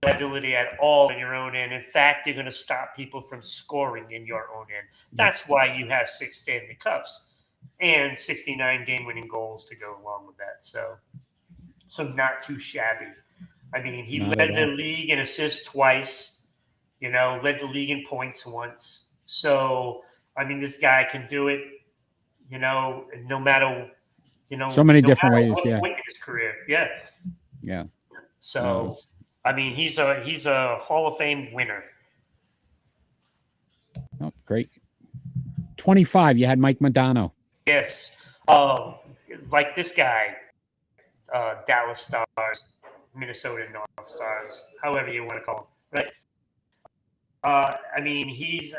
Speaker 2: ability at all in your own end. In fact, you're going to stop people from scoring in your own end. That's why you have 6 Stanley Cups and 69 game-winning goals to go along with that. So not too shabby. I mean, he led the league in assists twice, led the league in points once. So, I mean, this guy can do it, no matter,
Speaker 1: So many
Speaker 2: no
Speaker 1: different
Speaker 2: matter
Speaker 1: ways.
Speaker 2: what
Speaker 1: Yeah.
Speaker 2: point in his career. Yeah.
Speaker 1: Yeah.
Speaker 2: So, I mean, he's a Hall of Fame winner.
Speaker 1: Oh, great. 25, you had Mike Modano.
Speaker 2: Yes. Like this guy, Dallas Stars, Minnesota North Stars, however you want to call him, right? I mean, he's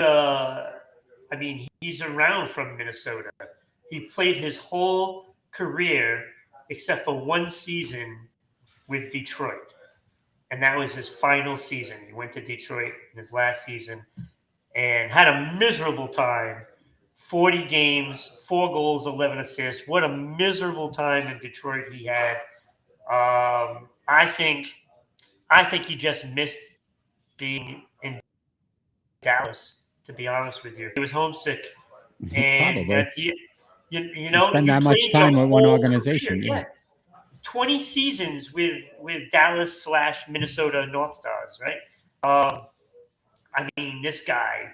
Speaker 2: I mean, he's around from Minnesota. He played his whole career except for one season with Detroit, and that was his final season. He went to Detroit in his last season and had a miserable time. 40 games, 4 goals, 11 assists. What a miserable time in Detroit he had. I think he just missed being in Dallas, to be honest with you. He was homesick. And
Speaker 1: Probably.
Speaker 2: you
Speaker 1: Spend
Speaker 2: he
Speaker 1: that much
Speaker 2: played the
Speaker 1: time with one
Speaker 2: whole
Speaker 1: organization.
Speaker 2: career. Yeah. 20 seasons with Dallas/Minnesota North Stars, right? I mean, this guy,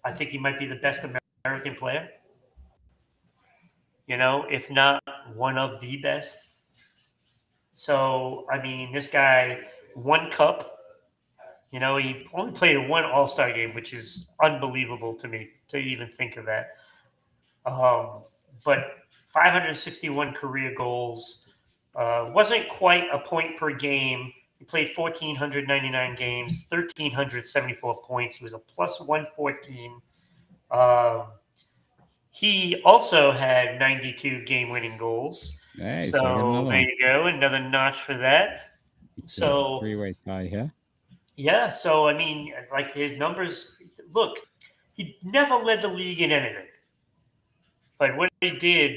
Speaker 2: I think he might be the best American player, if not one of the best. So, I mean, this guy, one cup, he only played one All-Star game, which is unbelievable to me to even think of that. But 561 career goals, wasn't quite a point per game. He played 1,499 games, 1,374 points. He was a plus 114. He also had 92 game-winning goals.
Speaker 1: Hey,
Speaker 2: So
Speaker 1: I got another
Speaker 2: there
Speaker 1: one.
Speaker 2: you go, another notch for that. So
Speaker 1: Three-way tie here.
Speaker 2: yeah, so I mean, like his numbers. Look, he never led the league in anything, but what he did,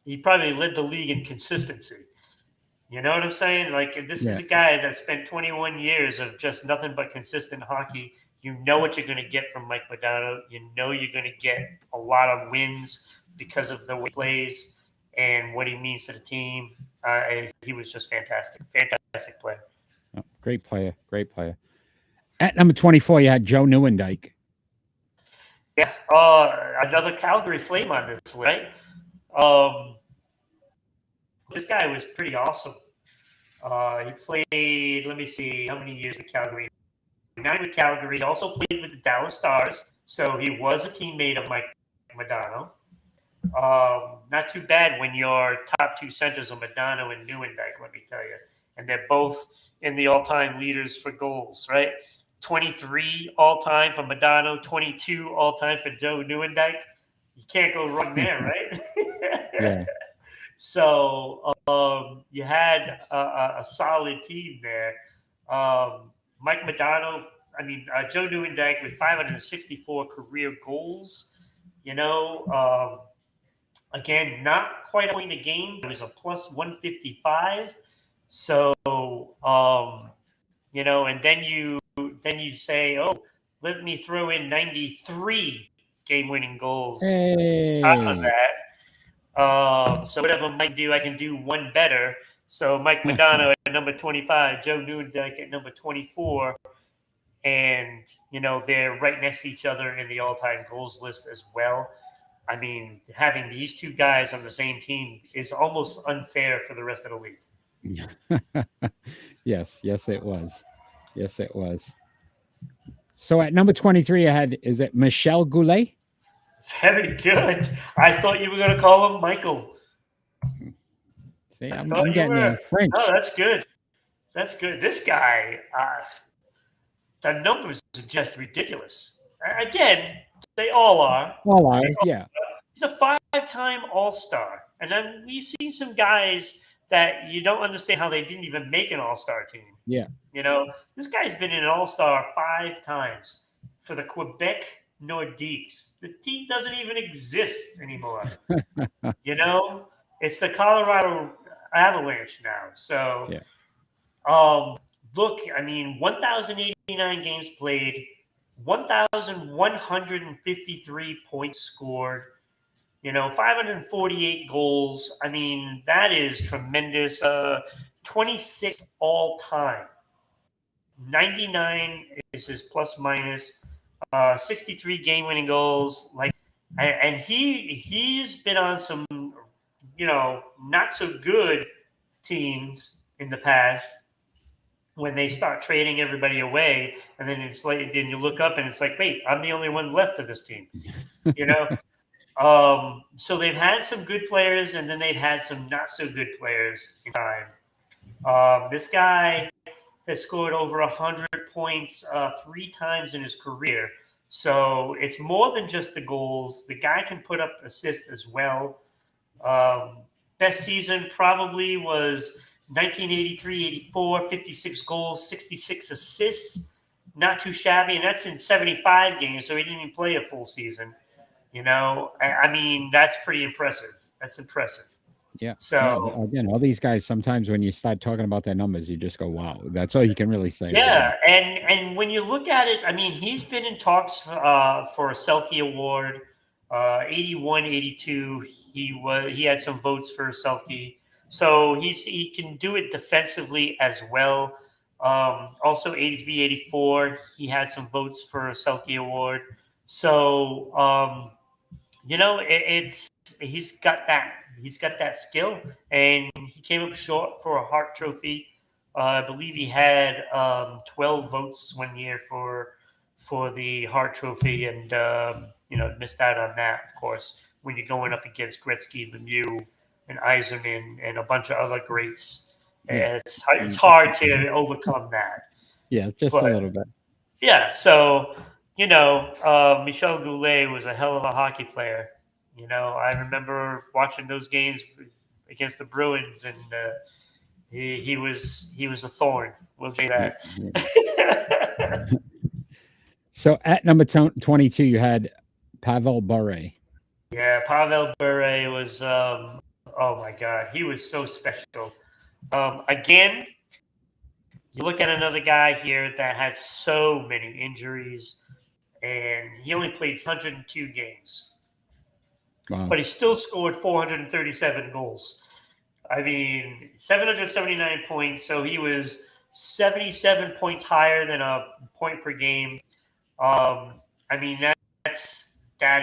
Speaker 2: he probably led the league in consistency. You know what I'm saying? Like, this is
Speaker 1: Yeah.
Speaker 2: a guy that spent 21 years of just nothing but consistent hockey. You know what you're going to get from Mike Modano. You know you're going to get a lot of wins because of the way he plays and what he means to the team. He was just fantastic. Fantastic player.
Speaker 1: Oh, great player. Great player. At number 24, you had Joe Newendike.
Speaker 2: Yeah. Another Calgary Flame on this list, right? This guy was pretty awesome. He played, let me see, how many years with Calgary? 9 with Calgary. He also played with the Dallas Stars, so he was a teammate of Mike Modano. Not too bad when your top 2 centers are Modano and Newendike, let me tell you. And they're both in the all-time leaders for goals, right? 23 all-time for Modano, 22 all-time for Joe Newendike. You can't go wrong there, right?
Speaker 1: Yeah.
Speaker 2: So you had a solid team there. Mike Modano, Joe Newendike with 564 career goals. Again, not quite a point a game. It was a plus 155. So, and then you say, oh, let me throw in 93 game-winning goals
Speaker 1: Hey.
Speaker 2: on top of that. So whatever Mike do, I can do one better. So Mike Modano at number 25, Joe Newendike at number 24, and they're right next to each other in the all-time goals list as well. I mean, having these two guys on the same team is almost unfair for the rest of the league.
Speaker 1: Yes, it was. Yes, it was. So at number 23, I had, is it Michel Goulet?
Speaker 2: Very good. I thought you were going to call him Michael.
Speaker 1: See, I'm getting there. French.
Speaker 2: Oh, that's good. That's good. This guy, the numbers are just ridiculous. Again, they all are.
Speaker 1: Yeah.
Speaker 2: He's a 5-time All-Star. And then you see some guys that you don't understand how they didn't even make an All-Star team.
Speaker 1: Yeah.
Speaker 2: This guy's been in an All-Star 5 times for the Quebec Nordiques. The team doesn't even exist anymore. It's the Colorado Avalanche now. So,
Speaker 1: yeah.
Speaker 2: Look, 1,089 games played, 1,153 points scored, 548 goals. That is tremendous. 26 all time. 99 is his plus minus. 63 game winning goals. And he's been on some not so good teams in the past, when they start trading everybody away, and then it's like, then you look up and it's like, wait, I'm the only one left of this team, you know? So they've had some good players, and then they've had some not so good players in time. This guy has scored over 100 points 3 times in his career. So it's more than just the goals. The guy can put up assists as well. Best season probably was 1983-84, 56 goals, 66 assists. Not too shabby, and that's in 75 games, so he didn't even play a full season. I mean, that's pretty impressive. That's impressive.
Speaker 1: Yeah.
Speaker 2: So
Speaker 1: again, all these guys, sometimes when you start talking about their numbers, you just go, wow. That's all you can really say.
Speaker 2: yeah, and when you look at it, I mean, he's been in talks for a Selke Award. 81, 82, he had some votes for Selke. So he can do it defensively as well. Also 83, 84, he had some votes for a Selke Award. So it's he's got that skill, and he came up short for a Hart Trophy. I believe he had 12 votes one year for the Hart Trophy, and missed out on that, of course, when you're going up against Gretzky, Lemieux, and Yzerman, and a bunch of other greats.
Speaker 1: Yeah.
Speaker 2: It's hard to overcome that.
Speaker 1: Yeah, just
Speaker 2: But
Speaker 1: a little bit.
Speaker 2: yeah, so Michel Goulet was a hell of a hockey player. I remember watching those games against the Bruins, and he was a thorn. We'll say that.
Speaker 1: Yeah. So at number 22, you had Pavel Bure.
Speaker 2: Yeah, Pavel Bure was. Oh my God, he was so special. Again, you look at another guy here that has so many injuries, and he only played 102 games.
Speaker 1: Wow.
Speaker 2: But he still scored 437 goals. I mean, 779 points. So he was 77 points higher than a point per game. I mean, that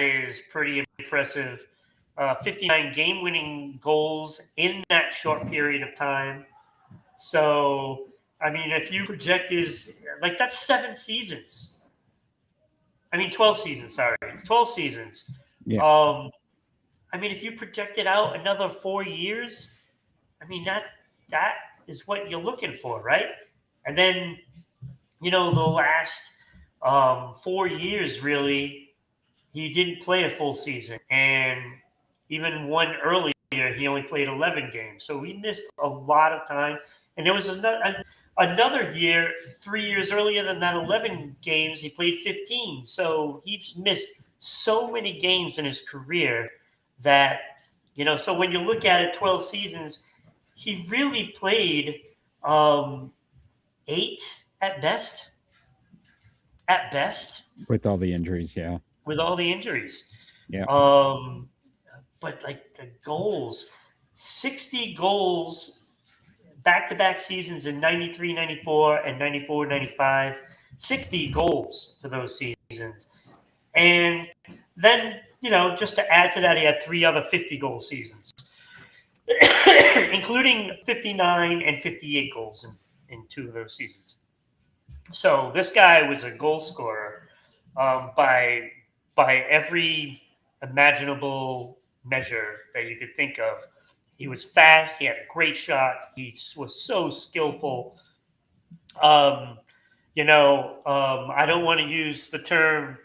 Speaker 2: is pretty impressive. 59 game-winning goals in that short period of time. So, I mean, if you project that's 7 seasons. I mean, 12 seasons. Sorry, it's 12 seasons.
Speaker 1: Yeah.
Speaker 2: I mean, if you project it out another 4 years, I mean, that is what you're looking for, right? And then, the last 4 years, really, he didn't play a full season. And even one earlier, he only played 11 games. So he missed a lot of time. And there was another year, 3 years earlier than that 11 games, he played 15. So he's missed so many games in his career that, so when you look at it, 12 seasons, he really played 8 at best. At best.
Speaker 1: With all the injuries, yeah.
Speaker 2: With all the injuries.
Speaker 1: Yeah.
Speaker 2: But like the goals, 60 goals back-to-back seasons in 93, 94, and 94, 95. 60 goals for those seasons. And then, just to add to that, he had 3 other 50-goal seasons, including 59 and 58 goals in 2 of those seasons. So this guy was a goal scorer by every imaginable measure that you could think of. He was fast. He had a great shot. He was so skillful. I don't want to use the term,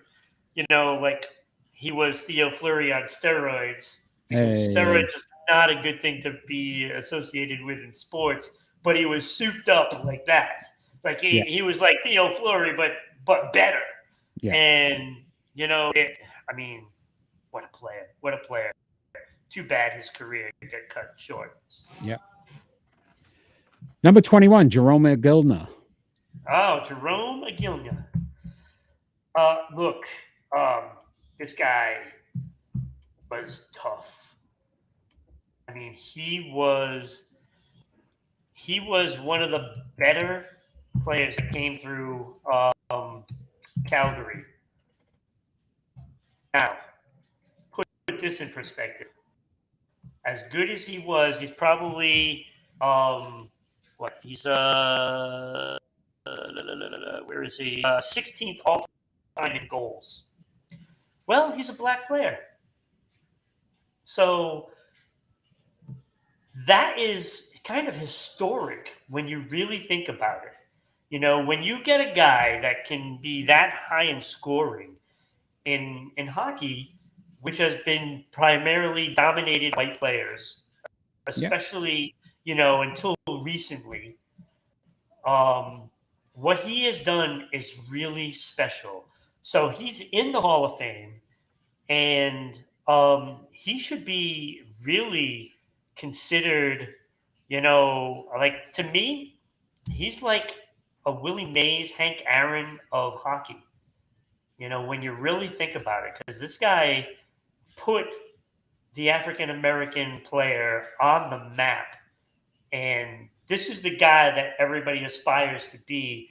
Speaker 2: like he was Theo Fleury on steroids, because steroids is not a good thing to be associated with in sports, but he was souped up like that. Like he was like Theo Fleury, but better.
Speaker 1: Yeah.
Speaker 2: And, I mean, what a player. What a player. Too bad his career got cut short.
Speaker 1: Yeah. Number 21, Jerome Agilna.
Speaker 2: Oh, Jerome Agilna. Look, this guy was tough. I mean, he was one of the better players that came through Calgary. Now, put this in perspective. as good as he was, he's probably what? He's where is he? 16th all time in goals. Well, he's a black player, so that is kind of historic when you really think about it. When you get a guy that can be that high in scoring in hockey, which has been primarily dominated by white players,
Speaker 1: Yeah.
Speaker 2: especially until recently. Um, what he has done is really special. So he's in the Hall of Fame, and he should be really considered. Like to me, he's like a Willie Mays, Hank Aaron of hockey. When you really think about it, because this guy put the African American player on the map. And this is the guy that everybody aspires to be,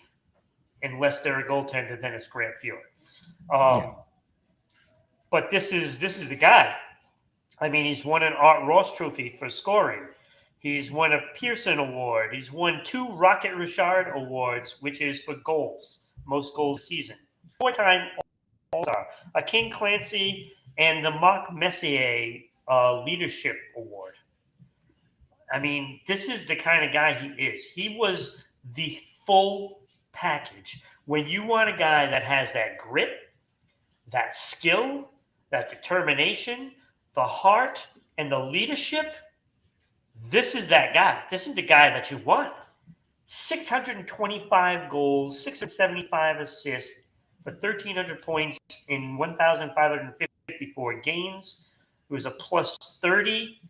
Speaker 2: unless they're a goaltender, then it's Grant Fuhr.
Speaker 1: Yeah.
Speaker 2: But this is the guy. I mean, he's won an Art Ross Trophy for scoring. He's won a Pearson Award. He's won 2 Rocket Richard Awards, which is for goals, most goals a season. 4-time All-Star, a King Clancy, and the Marc Messier Leadership Award. I mean, this is the kind of guy he is. He was the full package. When you want a guy that has that grit, that skill, that determination, the heart, and the leadership, this is that guy. This is the guy that you want. 625 goals, 675 assists for 1,300 points in 1,554 games. It was a plus 30.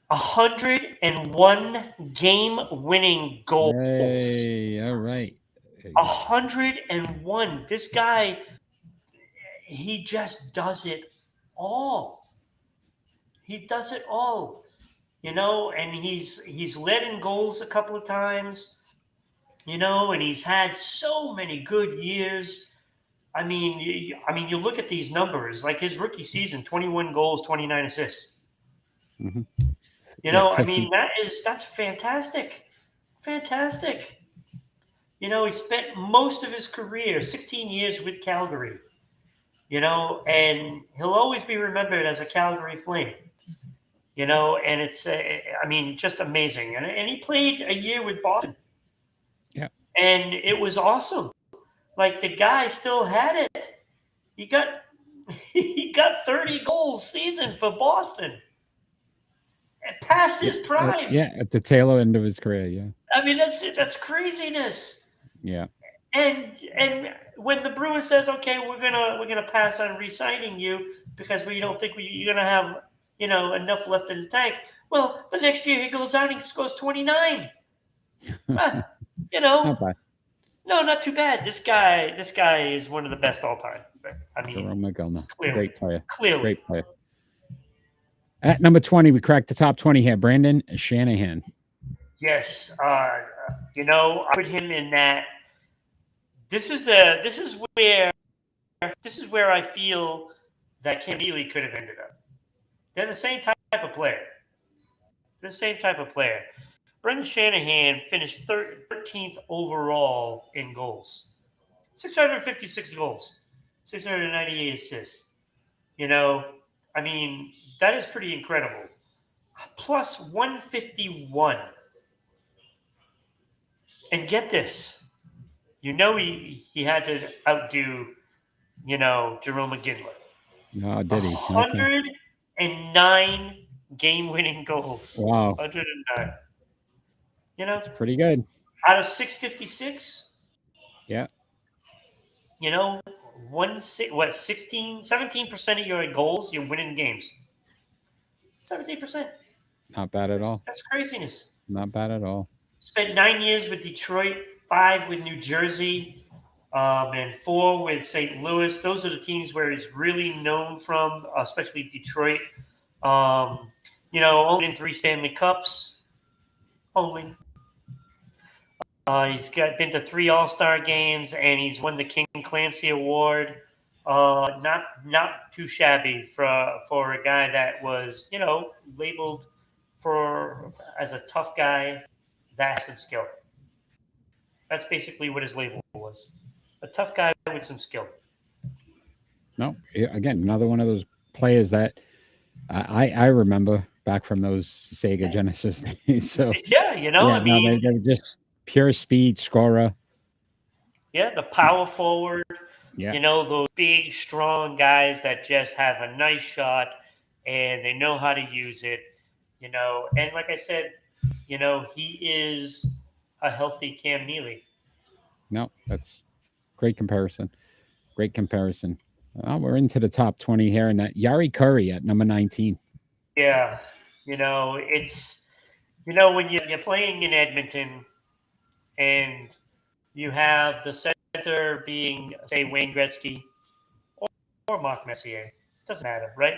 Speaker 2: 101 game-winning goals.
Speaker 1: Hey, all right.
Speaker 2: 101. This guy, he just does it all. He does it all, and he's led in goals a couple of times, and he's had so many good years. I mean, you look at these numbers, like his rookie season, 21 goals, 29 assists.
Speaker 1: Mm-hmm.
Speaker 2: I mean, that's fantastic. Fantastic. He spent most of his career, 16 years with Calgary, and he'll always be remembered as a Calgary Flame, and it's, just amazing. And he played a year with Boston.
Speaker 1: Yeah.
Speaker 2: And it was awesome. Like the guy still had it. He got 30 goals season for Boston. Past his prime.
Speaker 1: At the tail end of his career. Yeah.
Speaker 2: I mean, that's craziness.
Speaker 1: Yeah.
Speaker 2: And when the Bruins says, okay, we're gonna pass on re-signing you because we don't think you're gonna have enough left in the tank. Well, the next year he goes out and he scores 29.
Speaker 1: Not bad.
Speaker 2: No, not too bad. This guy is one of the best all time. I mean,
Speaker 1: Jerome McGillna,
Speaker 2: clearly,
Speaker 1: great player.
Speaker 2: Clearly,
Speaker 1: great player. At number 20, we cracked the top 20 here. Brandon Shanahan.
Speaker 2: Yes, I put him in that. This is where I feel that Cam Neely could have ended up. They're the same type of player. Brendan Shanahan finished 13th overall in goals. 656 goals. 698 assists. I mean, that is pretty incredible. Plus 151. And get this. He had to outdo, Jerome McGinley.
Speaker 1: No, did he?
Speaker 2: 109 game-winning goals.
Speaker 1: Wow.
Speaker 2: 109.
Speaker 1: It's pretty good.
Speaker 2: Out of 656?
Speaker 1: Yeah.
Speaker 2: 17% of your goals, you're winning games. 17%.
Speaker 1: Not bad at all.
Speaker 2: That's craziness.
Speaker 1: Not bad at all.
Speaker 2: Spent 9 years with Detroit, 5 with New Jersey, and 4 with St. Louis. Those are the teams where he's really known from, especially Detroit. Only in 3 Stanley Cups. Only. He's been to 3 All-Star games, and he's won the King Clancy Award. Not too shabby for a guy that was, labeled as a tough guy that has some skill. That's basically what his label was. A tough guy with some skill.
Speaker 1: No, again, another one of those players that I remember back from those Sega Genesis days. So
Speaker 2: Yeah,
Speaker 1: yeah,
Speaker 2: I
Speaker 1: no,
Speaker 2: mean,
Speaker 1: they were just pure speed scorer.
Speaker 2: yeah, the power forward,
Speaker 1: Yeah,
Speaker 2: those big, strong guys that just have a nice shot and they know how to use it, And like I said, he is a healthy Cam Neely.
Speaker 1: no, that's great comparison. Great comparison. We're into the top 20 here, and that Yari Curry at number 19.
Speaker 2: Yeah, it's when you're playing in Edmonton and you have the center being, say, Wayne Gretzky or Mark Messier. Doesn't matter, right?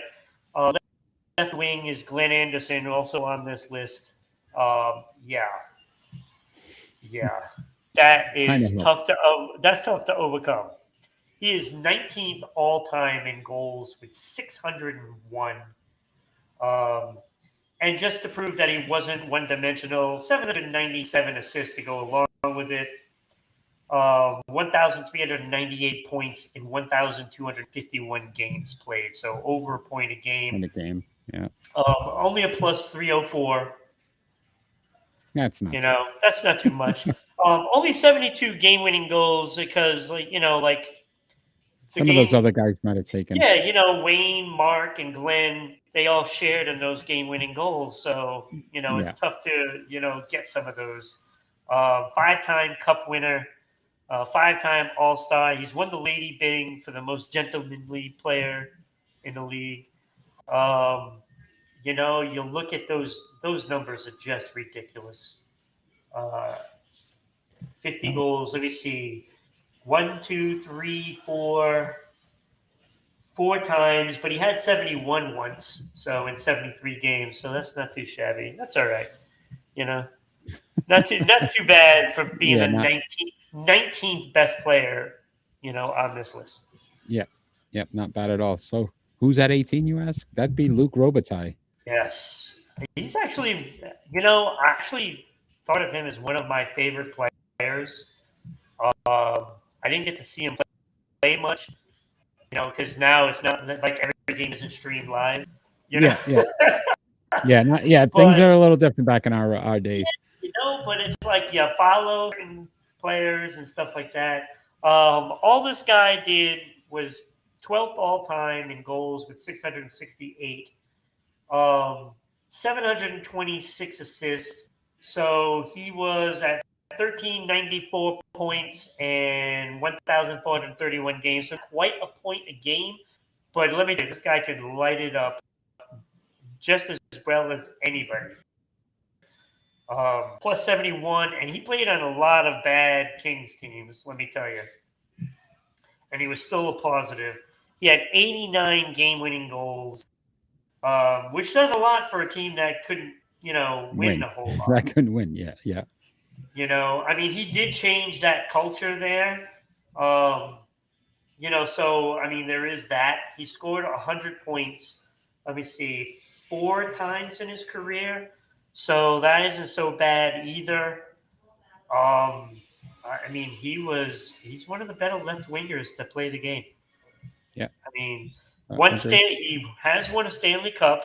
Speaker 2: Left wing is Glenn Anderson, also on this list. Yeah, yeah, that
Speaker 1: Kind of
Speaker 2: is
Speaker 1: help.
Speaker 2: tough to. That's tough to overcome. He is 19th all time in goals with 601. Um, and just to prove that he wasn't one dimensional, 797 assists to go along with it. 1,398 points in 1,251 games played. So over a point a game.
Speaker 1: In the game. Yeah,
Speaker 2: Only a plus 304.
Speaker 1: that's not.
Speaker 2: That's not too much. Only 72 game-winning goals because, the
Speaker 1: Some of those
Speaker 2: game.
Speaker 1: other guys might have taken.
Speaker 2: Yeah, Wayne, Mark, and Glenn, they all shared in those game-winning goals. So,
Speaker 1: Yeah,
Speaker 2: it's tough to, get some of those. Five-time Cup winner, five-time All-Star. He's won the Lady Byng for the most gentlemanly player in the league. You look at those numbers are just ridiculous. Uh, 50
Speaker 1: no,
Speaker 2: goals. Let me see. One, two, three, four times, but he had 71 once, so in 73 games. So that's not too shabby. That's all right. You know, not too bad for being
Speaker 1: yeah,
Speaker 2: the
Speaker 1: not
Speaker 2: 19th best player, on this list.
Speaker 1: yeah, yep, not bad at all. So who's at 18? You ask? That'd be Luke Robitaille.
Speaker 2: Yes. He's actually, I actually thought of him as one of my favorite players. I didn't get to see him play much, because now it's not like every game isn't streamed live,
Speaker 1: Yeah, yeah, yeah, not yeah. Things
Speaker 2: but
Speaker 1: are a little different back in our days.
Speaker 2: but it's like follow certain players and stuff like that. All this guy did was 12th all time in goals with 668, 726 assists. So he was at 1,394 points and 1,431 games. So quite a point a game. But let me tell you, this guy could light it up just as well as anybody. Plus 71, and he played on a lot of bad Kings teams, let me tell you. And he was still a positive. He had 89 game-winning goals, which does a lot for a team that couldn't, win
Speaker 1: Win.
Speaker 2: a whole lot.
Speaker 1: That couldn't win. Yeah, yeah.
Speaker 2: I mean, he did change that culture there. So, I mean, there is that. He scored 100 points, let me see, 4 times in his career. So that isn't so bad either. I mean, he's one of the better left wingers to play the game.
Speaker 1: Yeah.
Speaker 2: I mean,
Speaker 1: Agreed.
Speaker 2: he has won a Stanley Cup.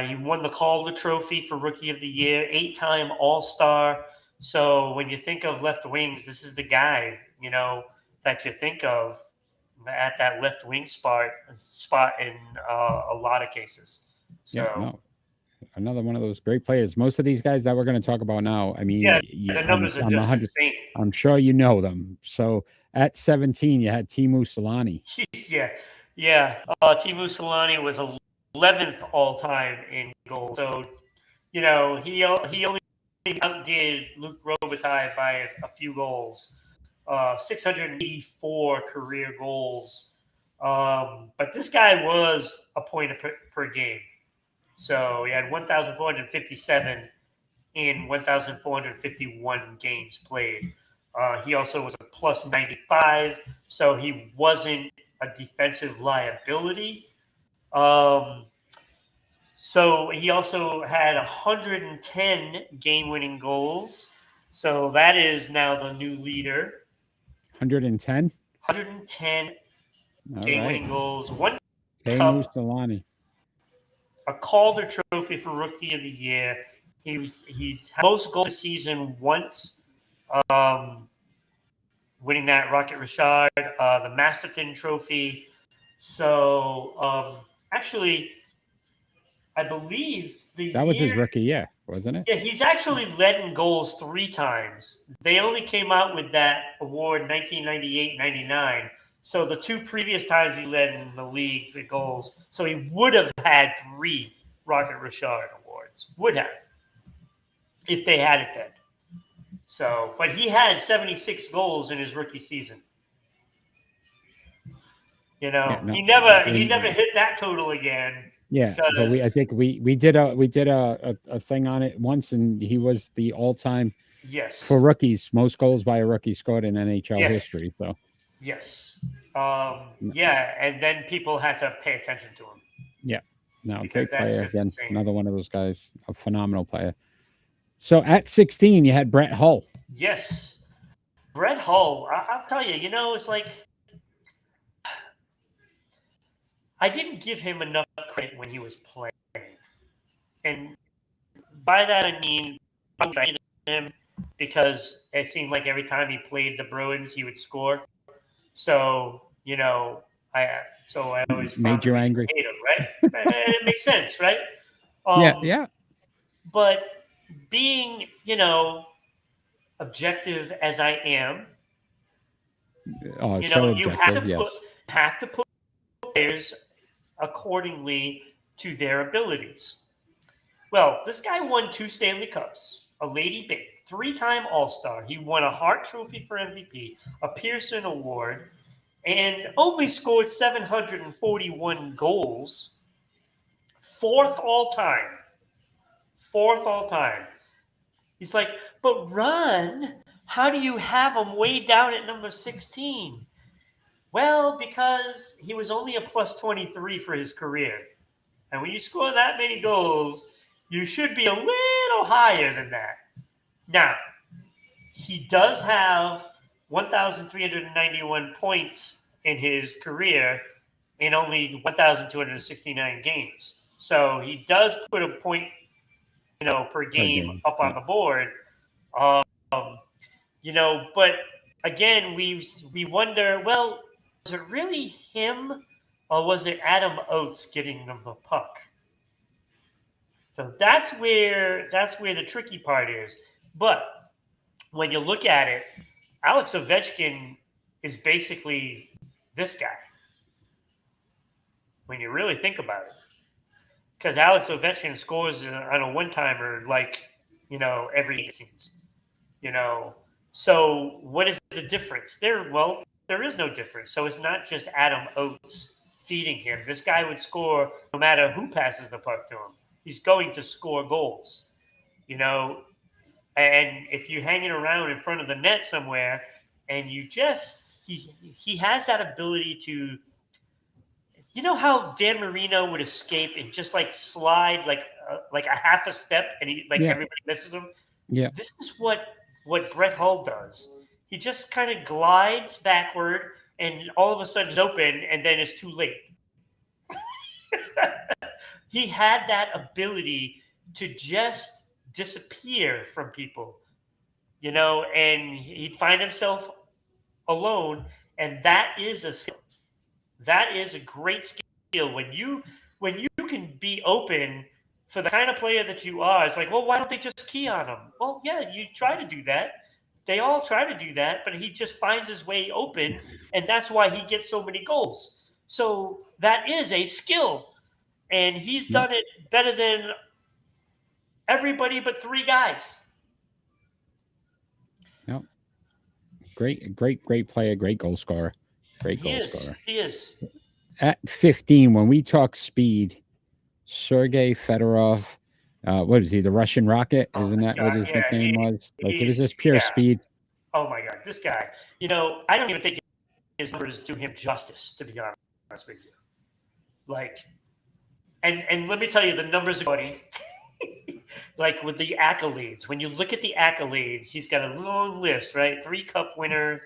Speaker 2: He won the Calder Trophy for Rookie of the Year, 8-time All-Star. So when you think of left wings, this is the guy, that you think of at that left wing spot in a lot of cases. So
Speaker 1: Yeah, no. Another one of those great players. Most of these guys that we're going to talk about now, I mean,
Speaker 2: yeah, the numbers are
Speaker 1: I'm
Speaker 2: just
Speaker 1: 100.
Speaker 2: insane.
Speaker 1: I'm sure you know them. So at 17, you had Timu Solani.
Speaker 2: yeah. Timu Solani was 11th all time in goals. So he only outdid Luke Robitaille by a few goals. 684 career goals. But this guy was a point per game. So he had 1,457 in 1,451 games played. He also was a plus 95, so he wasn't a defensive liability. So he also had 110 game-winning goals. So that is now the new leader.
Speaker 1: 110.
Speaker 2: 110
Speaker 1: All
Speaker 2: game-winning
Speaker 1: right.
Speaker 2: goals, one
Speaker 1: Teemu
Speaker 2: cup,
Speaker 1: Solani.
Speaker 2: a Calder Trophy for Rookie of the Year. He's had most goals this season once, winning that Rocket Richard, the Masterton Trophy. So actually, I believe
Speaker 1: That was his rookie year, wasn't it?
Speaker 2: Yeah, he's actually led in goals 3 times. They only came out with that award 1998-99. So the 2 previous times he led in the league for goals, so he would have had 3 Rocket Richard awards. Would have, if they had it then. So, but he had 76 goals in his rookie season.
Speaker 1: Yeah, no.
Speaker 2: He never hit that total again.
Speaker 1: Yeah, but I think we did a thing on it once, and he was the all-time for rookies most goals by a rookie scored in NHL history. So
Speaker 2: yes, yeah, and then people had to pay attention to him.
Speaker 1: Yeah, no, great player again. Insane. Another one of those guys, a phenomenal player. So at 16, you had Brett Hull.
Speaker 2: Yes, Brett Hull. I'll tell you, it's like I didn't give him enough credit when he was playing. And by that, I mean, I hated him because it seemed like every time he played the Bruins, he would score. So, I always
Speaker 1: made you angry.
Speaker 2: Hate him, right? It makes sense, right?
Speaker 1: Yeah.
Speaker 2: But being, objective as I am, you have to put players accordingly to their abilities. Well, this guy won 2 Stanley Cups, a Lady Byng, 3-time All-Star. He won a Hart Trophy for MVP, a Pearson Award, and only scored 741 goals. 4th all time. He's like, but Ron, how do you have him way down at number 16? Well, because he was only a plus 23 for his career. And when you score that many goals, you should be a little higher than that. Now, he does have 1,391 points in his career in only 1,269 games. So he does put a point, per game up on the board. But again, we wonder, well, was it really him or was it Adam Oates getting them the puck? So that's where the tricky part is. But when you look at it, Alex Ovechkin is basically this guy. When you really think about it. Because Alex Ovechkin scores on a one-timer every 8 seasons. So what is the difference? There is no difference. So it's not just Adam Oates feeding him. This guy would score no matter who passes the puck to him. He's going to score goals, and if you're hanging around in front of the net somewhere and he has that ability to, how Dan Marino would escape and just slide like a half a step and everybody misses him.
Speaker 1: Yeah.
Speaker 2: This is what Brett Hull does. He just kind of glides backward and all of a sudden it's open and then it's too late. He had that ability to just disappear from people, and he'd find himself alone. And that is a skill. That is a great skill. When you can be open for the kind of player that you are, it's like, well, why don't they just key on him? Well, yeah, you try to do that. They all try to do that, but he just finds his way open, and that's why he gets so many goals. So that is a skill. And he's done it better than everybody but 3 guys.
Speaker 1: Yep. Great player, great goal scorer.
Speaker 2: He is.
Speaker 1: At 15, when we talk speed, Sergei Fedorov, what is he, the Russian Rocket? Isn't that what his nickname was? It was just pure speed.
Speaker 2: Oh, my God. This guy, I don't even think his numbers do him justice, to be honest with you. Like, and let me tell you the numbers, buddy. Like with the accolades, when you look at the accolades, he's got a long list, right? 3 cup winners,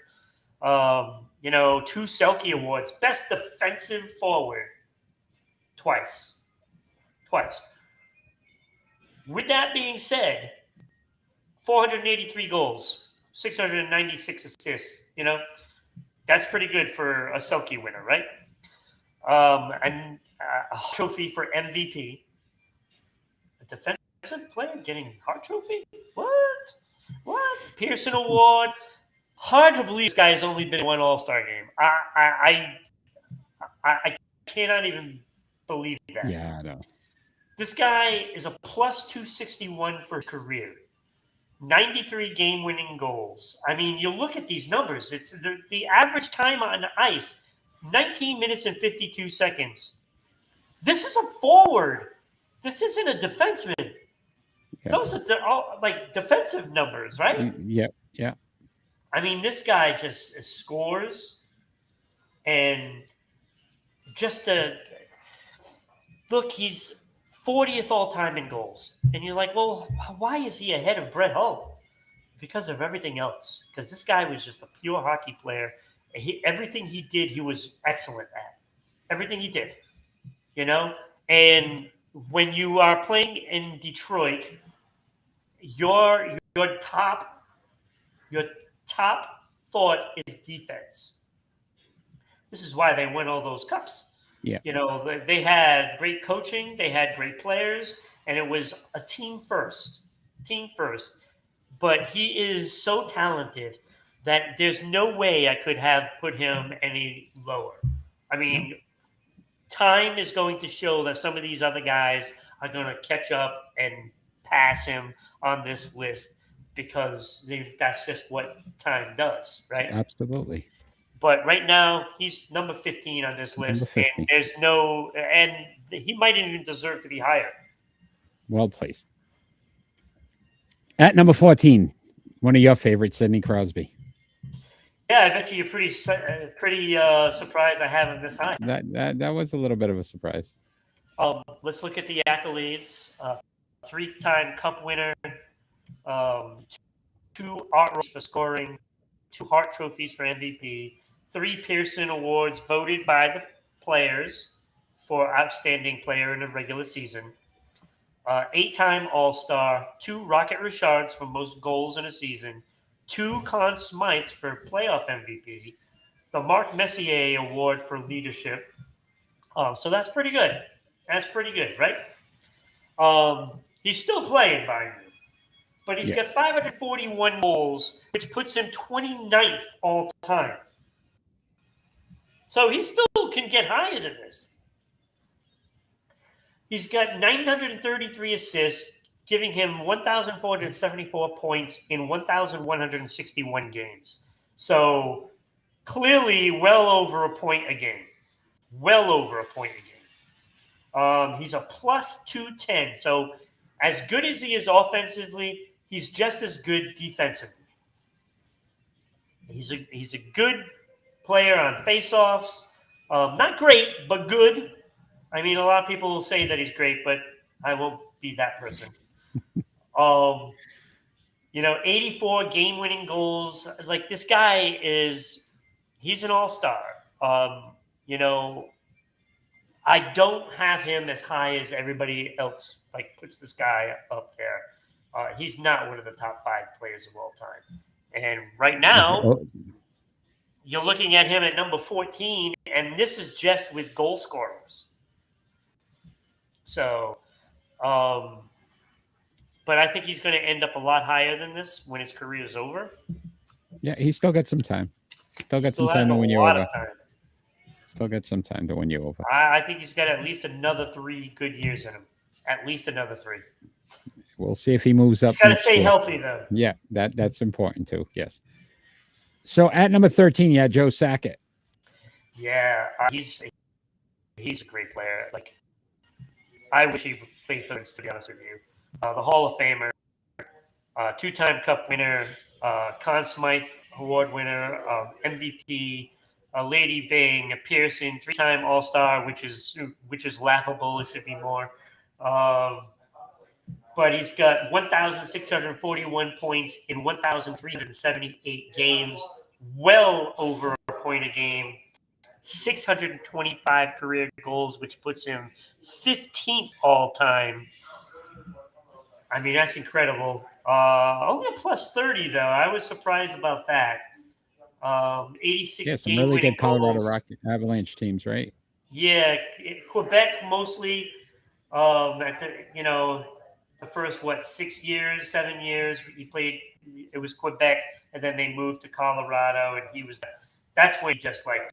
Speaker 2: 2 Selke awards, best defensive forward, twice. With that being said, 483 goals, 696 assists. That's pretty good for a Selke winner, right? And a trophy for MVP. A defensive player getting Hart Trophy? What? Pearson Award. Hard to believe this guy has only been in one All-Star game. I cannot even believe that.
Speaker 1: Yeah, I know.
Speaker 2: This guy is a plus 261 for his career. 93 game-winning goals. I mean, you look at these numbers. It's the average time on the ice, 19 minutes and 52 seconds. This is a forward. This isn't a defenseman.
Speaker 1: Yeah.
Speaker 2: Those are all like defensive numbers, right?
Speaker 1: Yeah.
Speaker 2: I mean, this guy just scores, and just look, he's 40th all-time in goals. And you're like, well, why is he ahead of Brett Hull? Because of everything else. Because this guy was just a pure hockey player. Everything he did, he was excellent at. Everything he did. And when you are playing in Detroit, your top thought is defense. This is why they won all those cups.
Speaker 1: Yeah.
Speaker 2: They had great coaching, they had great players, and it was a team first. But he is so talented that there's no way I could have put him any lower. I mean, time is going to show that some of these other guys are going to catch up and pass him on this list because that's just what time does, right?
Speaker 1: Absolutely.
Speaker 2: But right now, he's number 15 on this list, and he might even deserve to be higher.
Speaker 1: Well placed. At number 14, one of your favorites, Sidney Crosby.
Speaker 2: Yeah, I bet you're pretty surprised I have him this high.
Speaker 1: That was a little bit of a surprise.
Speaker 2: Let's look at the accolades. 3-time Cup winner, 2 Art Rows for scoring, 2 Hart trophies for MVP, 3 Pearson Awards voted by the players for outstanding player in the regular season, 8-time All-Star, 2 Rocket Richards for most goals in a season, 2 Conn Smythes for playoff MVP, the Marc Messier Award for leadership. So that's pretty good. Right? He's still playing, mind you. But he's got 541 goals, which puts him 29th all time. So he still can get higher than this. He's got 933 assists, giving him 1,474 points in 1,161 games. So clearly well over a point a game. He's a plus 210. So as good as he is offensively, he's just as good defensively. He's a good player on faceoffs. Not great, but good. I mean, a lot of people will say that he's great, but I won't be that person. 84 game-winning goals. Like, this guy he's an all-star. I don't have him as high as everybody else, puts this guy up there. He's not one of the top 5 players of all time. And right now, you're looking at him at number 14, and this is just with goal scorers. So, but I think he's going to end up a lot higher than this when his career is over.
Speaker 1: Yeah, he's still got some time. Still got some time to win you over. Still got some time to win you over.
Speaker 2: I think he's got at least another 3 good years in him. At least another 3.
Speaker 1: We'll see if he moves up.
Speaker 2: He's got to stay healthy, though.
Speaker 1: Yeah, that's important too. Yes. So at number 13, Joe Sakic.
Speaker 2: Yeah, he's a great player. I wish he played for us, to be honest with you. The Hall of Famer, 2-time Cup winner, Conn Smythe Award winner, MVP, a Lady Bing, a Pearson, 3-time All-Star, which is laughable. It should be more. But he's got 1,641 points in 1,378 games, well over a point a game. 625 career goals, which puts him 15th all-time. I mean, that's incredible. Only a plus 30, though. I was surprised about that. 86
Speaker 1: some
Speaker 2: game
Speaker 1: really
Speaker 2: winning
Speaker 1: good Colorado
Speaker 2: goals.
Speaker 1: Rocket Avalanche teams, right?
Speaker 2: Yeah, Quebec mostly. At the first 7 years he played. It was Quebec, and then they moved to Colorado, and that's when he just like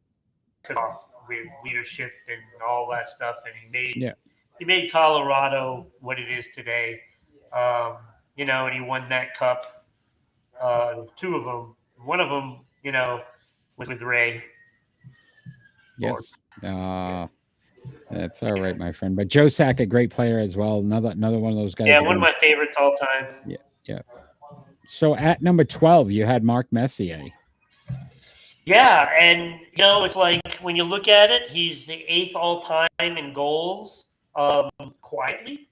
Speaker 2: took off with leadership and all that stuff, and he made Colorado what it is today. And he won that cup. 2 of them. One of them, with Ray.
Speaker 1: Yes. That's all right, my friend. But Joe Sack, a great player as well. Another one of those guys.
Speaker 2: Yeah, one of my favorites all time.
Speaker 1: Yeah. So at number 12, you had Mark Messier.
Speaker 2: Yeah, and it's like when you look at it, he's the 8th all time in goals. Quietly,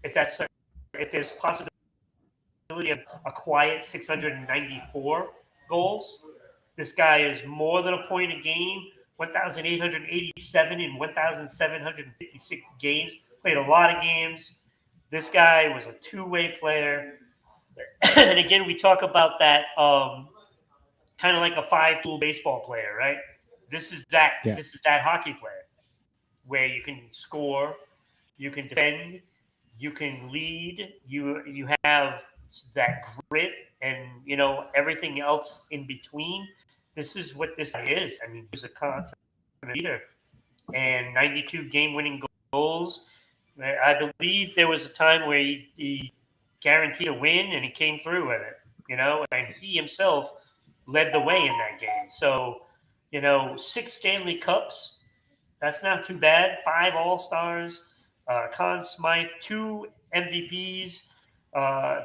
Speaker 2: if there's possibility of a quiet 694 goals, this guy is more than a point a game. 1,887 in 1,756 games. Played a lot of games. This guy was a two-way player. And again, we talk about that kind of like a 5-tool baseball player, right? This is that. Yeah. This is that hockey player where you can score, you can defend, you can lead, you have that grit, and everything else in between. This is what this guy is. I mean, he's a constant leader, and 92 game-winning goals. I believe there was a time where he guaranteed a win, and he came through with it. And he himself led the way in that game. So, 6 Stanley Cups. That's not too bad. 5 All-Stars. Conn Smythe, 2 MVPs,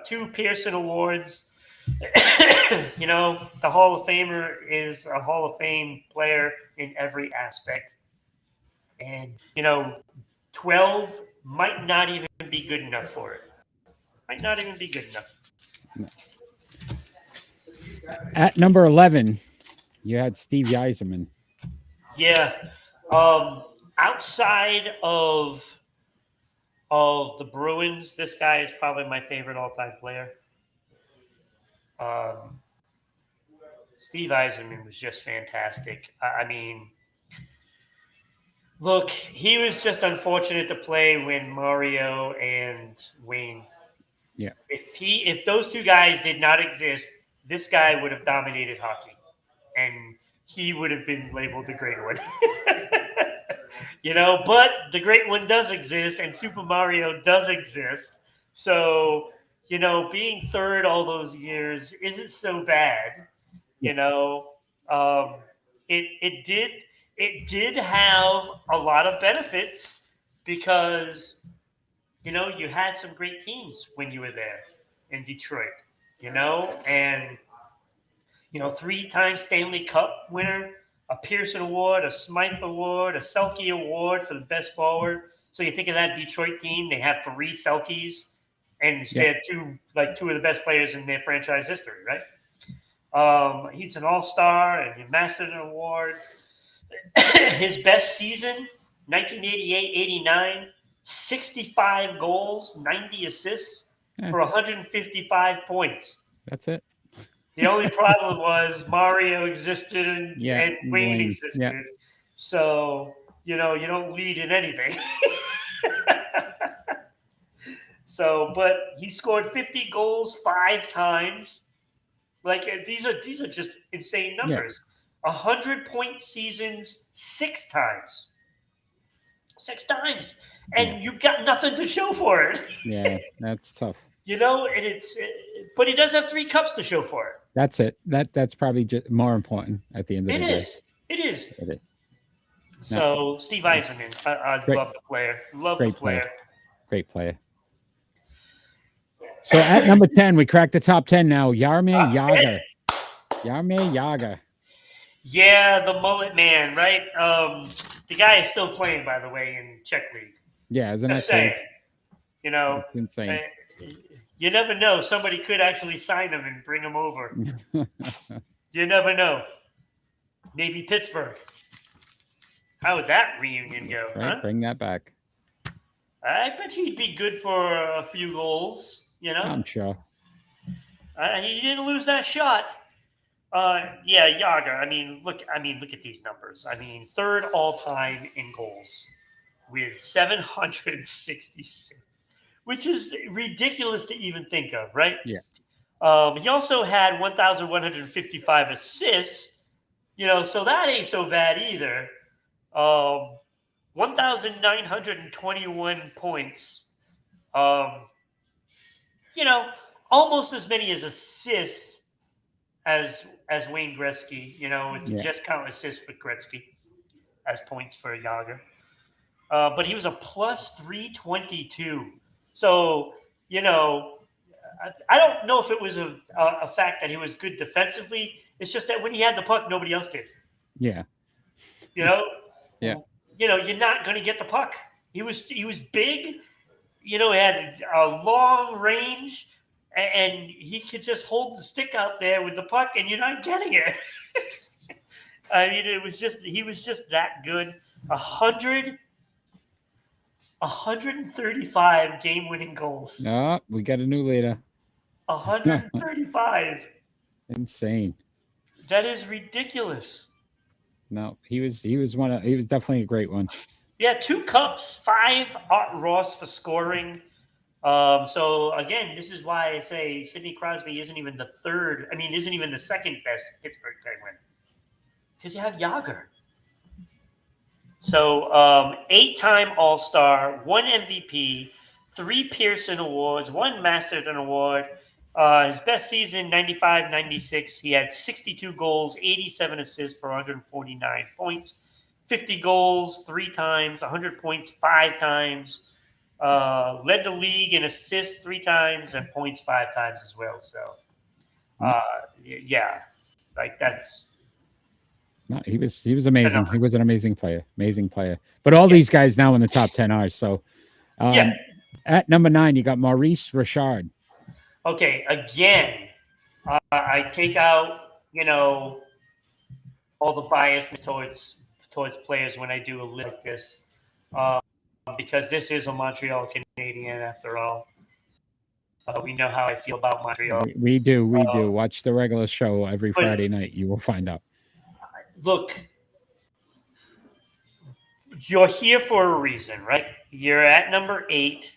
Speaker 2: 2 Pearson Awards. The Hall of Famer is a Hall of Fame player in every aspect. And, 12 might not even be good enough for it. Might not even be good enough.
Speaker 1: At number 11, you had Steve Yzerman.
Speaker 2: Yeah. Outside of the Bruins, this guy is probably my favorite all-time player. Steve Yzerman was just fantastic. I mean, look, he was just unfortunate to play when Mario and Wayne.
Speaker 1: Yeah.
Speaker 2: If those 2 guys did not exist, this guy would have dominated hockey, and he would have been labeled the great one. But the great one does exist, and Super Mario does exist. So, being third all those years isn't so bad. It did have a lot of benefits because, you had some great teams when you were there in Detroit, and, 3-time Stanley Cup winner, a Pearson Award, a Smythe Award, a Selke Award for the best forward. So you think of that Detroit team, they have 3 Selkes, and they had 2 of the best players in their franchise history, right? He's an all-star, and he mastered an award. His best season, 1988-89, 65 goals, 90 assists for 155 points.
Speaker 1: That's it.
Speaker 2: The only problem was Mario existed and Wayne existed. Yeah. So, you don't lead in anything. But he scored 50 goals 5 times. These are just insane numbers. 100-point seasons 6 times. 6 times. And you got nothing to show for it.
Speaker 1: Yeah, that's tough.
Speaker 2: And but he does have 3 cups to show for it.
Speaker 1: That's it. That's probably just more important at the end of the day.
Speaker 2: It is. So,
Speaker 1: No.
Speaker 2: Steve Yzerman, I love the player.
Speaker 1: Great player. So at number 10, we cracked the top 10 now. Jaromir Jagr. Jaromir Jagr.
Speaker 2: Yeah, the mullet man, right? The guy is still playing, by the way, in Czech League.
Speaker 1: Yeah, isn't
Speaker 2: Just
Speaker 1: that
Speaker 2: saying,
Speaker 1: crazy?
Speaker 2: you know,
Speaker 1: It's insane.
Speaker 2: you never know. Somebody could actually sign him and bring him over. You never know. Maybe Pittsburgh. How would that reunion go,
Speaker 1: Right?
Speaker 2: huh?
Speaker 1: Bring that back.
Speaker 2: I bet you he'd be good for a few goals.
Speaker 1: I'm sure.
Speaker 2: He didn't lose that shot. Yeah, Yager. Look at these numbers. Third all time in goals with 766, which is ridiculous to even think of, right?
Speaker 1: Yeah.
Speaker 2: He also had 1,155 assists. So that ain't so bad either. 1,921 points. Um, you know, Almost as many as assists as Wayne Gretzky. If you
Speaker 1: Yeah.
Speaker 2: just count assists for Gretzky as points for Yager. But he was a plus 322. So, I don't know if it was a fact that he was good defensively. It's just that when he had the puck, nobody else did.
Speaker 1: Yeah.
Speaker 2: You know,
Speaker 1: Yeah.
Speaker 2: You're not going to get the puck. He was big. He had a long range, and he could just hold the stick out there with the puck, and you're not getting it. He was just that good. 135 game-winning goals.
Speaker 1: No, we got a new leader.
Speaker 2: 135.
Speaker 1: Insane.
Speaker 2: That is ridiculous.
Speaker 1: No, he was definitely a great one.
Speaker 2: Yeah, 2 cups, 5 Art Ross for scoring. So again, this is why I say Sidney Crosby isn't even the second best Pittsburgh Penguin, because you have Yager. So 8-time All-Star, 1 MVP, 3 Pearson Awards, 1 Masterton Award. His best season, 95-96, he had 62 goals, 87 assists for 149 points, 50 goals 3 times, 100 points 5 times, led the league in assists 3 times and points 5 times as well. So, yeah, that's...
Speaker 1: No, he was amazing. He was an amazing player. But all these guys now in the top 10 are. So, at number 9, you got Maurice Richard.
Speaker 2: Okay, again, I take out, all the bias towards players when I do a list like this, because this is a Montreal Canadian after all. We know how I feel about Montreal.
Speaker 1: We do. Watch the regular show every Friday night. You will find out.
Speaker 2: Look, you're here for a reason, right? You're at number 8.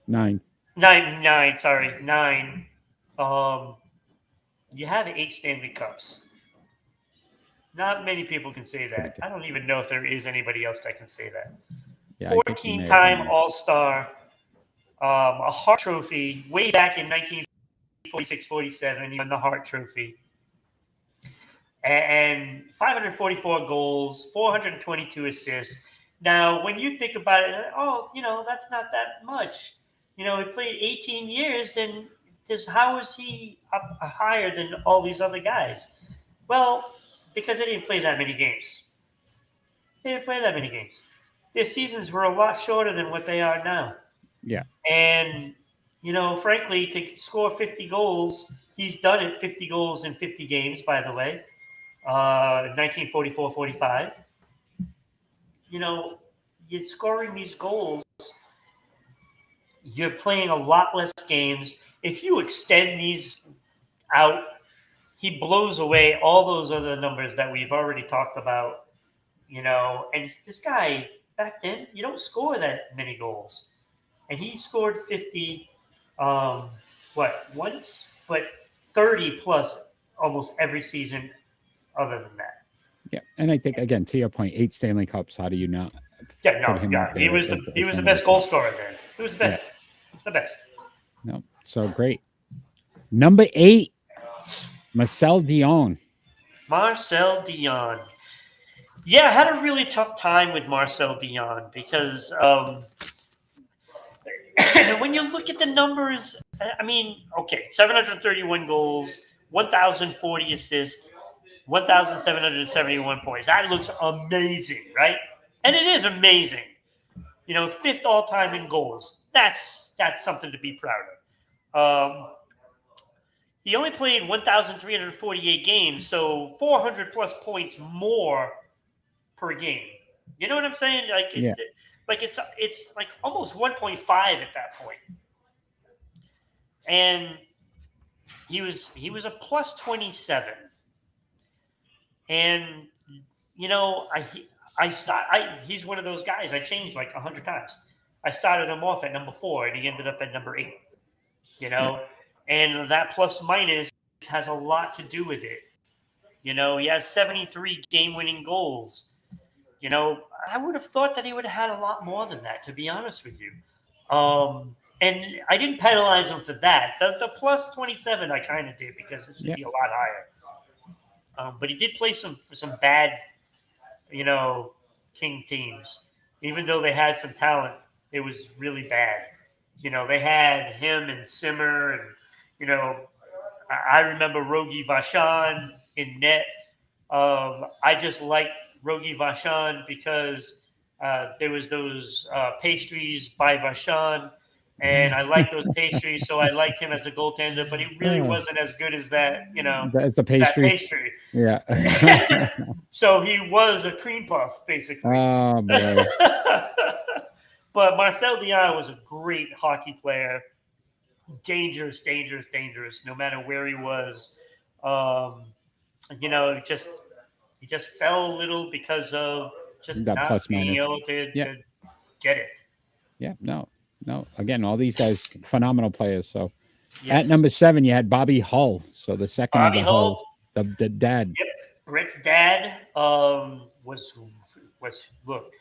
Speaker 1: 9.
Speaker 2: 9. Sorry, 9. You have 8 Stanley Cups. Not many people can say that. I don't even know if there is anybody else that can say that.
Speaker 1: Yeah,
Speaker 2: 14-time All-Star, a Hart Trophy way back in 1946-47. He won the Hart Trophy. And 544 goals, 422 assists. Now, when you think about it, that's not that much. He played 18 years, and how is he up higher than all these other guys? Well, because they didn't play that many games. Their seasons were a lot shorter than what they are now.
Speaker 1: Yeah.
Speaker 2: And, frankly, to score 50 goals, he's done it 50 goals in 50 games, by the way. 1944-45. You're scoring these goals. You're playing a lot less games. If you extend these out, he blows away all those other numbers that we've already talked about. And this guy, back then, you don't score that many goals. And he scored 50, once? But 30 plus almost every season other than that.
Speaker 1: Yeah, and I think, again, to your point, 8 Stanley Cups. How do you not?
Speaker 2: He was the best goal scorer there. He was the best. Yeah. The best.
Speaker 1: No, so great. Number 8, Marcel Dion.
Speaker 2: Marcel Dion. Yeah, I had a really tough time with Marcel Dion because when you look at the numbers, 731 goals, 1,040 assists. 1,771 points. That looks amazing, right? And it is amazing. 5th all time in goals. That's something to be proud of. He only played 1,348 games, so 400 plus points more per game. You know what I'm saying?
Speaker 1: Yeah.
Speaker 2: It's like almost 1.5 at that point. And he was a plus 27. And he's one of those guys I changed like 100 times. I started him off at number 4 and he ended up at number 8. And that plus minus has a lot to do with it. He has 73 game-winning goals. I would have thought that he would have had a lot more than that, to be honest with you. And I didn't penalize him for that. The plus 27 I kind of did because it should be a lot higher. But he did play for some bad, King teams. Even though they had some talent, it was really bad. They had him and Simmer and, I remember Rogi Vachon in net. I just liked Rogi Vachon because there was those pastries by Vachon, and I liked those pastries, so I liked him as a goaltender, but he really wasn't as good as that,
Speaker 1: That's the pastry.
Speaker 2: that pastry.
Speaker 1: Yeah.
Speaker 2: So he was a cream puff, basically.
Speaker 1: Oh, boy.
Speaker 2: But Marcel Dion was a great hockey player. Dangerous, no matter where he was. He just fell a little because of just
Speaker 1: That
Speaker 2: not
Speaker 1: plus
Speaker 2: being
Speaker 1: minus.
Speaker 2: able to get it.
Speaker 1: Yeah, no. Again, all these guys, phenomenal players. So
Speaker 2: Yes.
Speaker 1: at number 7, you had Bobby Hull. So the second
Speaker 2: Bobby
Speaker 1: of the
Speaker 2: Hull.
Speaker 1: Hulls, the dad.
Speaker 2: Yep. Brett's dad was look.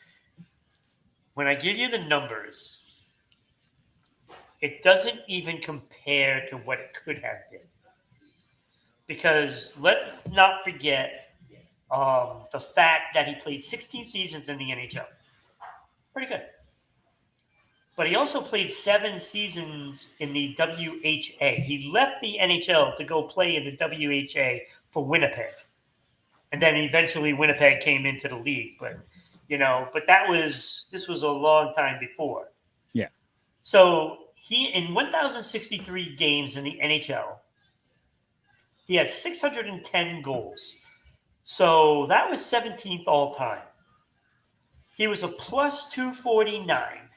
Speaker 2: When I give you the numbers, it doesn't even compare to what it could have been. Because let's not forget the fact that he played 16 seasons in the NHL. Pretty good. But he also played 7 seasons in the WHA. He left the NHL to go play in the WHA for Winnipeg. And then eventually Winnipeg came into the league. But this was a long time before.
Speaker 1: Yeah.
Speaker 2: So he, in 1,063 games in the NHL, he had 610 goals. So that was 17th all time. He was a plus 249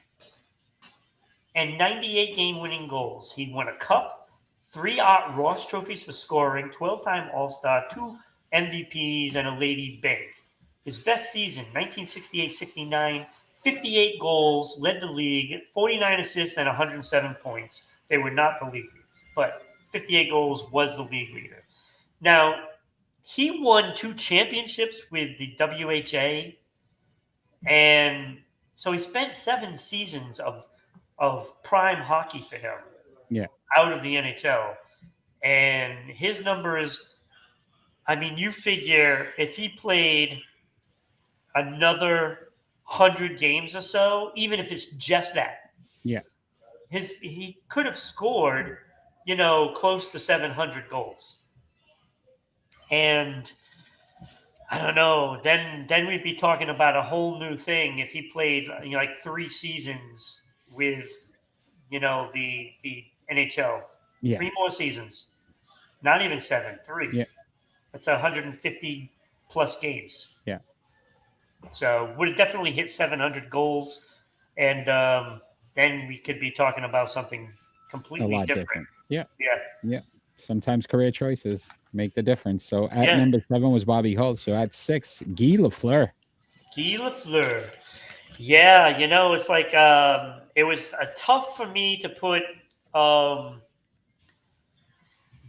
Speaker 2: and 98 game-winning goals. He won a cup, 3 Art Ross trophies for scoring, 12-time All-Star, 2 MVPs, and a Lady Bay. His best season, 1968-69, 58 goals, led the league, 49 assists, and 107 points. They were not the league leaders, but 58 goals was the league leader. Now, he won 2 championships with the WHA, and so he spent 7 seasons of prime hockey for him out of the NHL. And his numbers, I mean, you figure if he played another 100 games or so, even if it's just that, he could have scored, close to 700 goals. And I don't know, then we'd be talking about a whole new thing if he played like 3 seasons with the NHL.
Speaker 1: Yeah.
Speaker 2: 3 more seasons. Not even 7, 3.
Speaker 1: Yeah.
Speaker 2: That's 150 plus games.
Speaker 1: Yeah.
Speaker 2: So would have definitely hit 700 goals, and then we could be talking about something completely different.
Speaker 1: Yeah.
Speaker 2: Yeah.
Speaker 1: Yeah. Sometimes career choices make the difference. So at number 7 was Bobby Hull. So at 6, Guy Lafleur.
Speaker 2: Guy Lafleur. Yeah, it's like it was tough for me to put Guy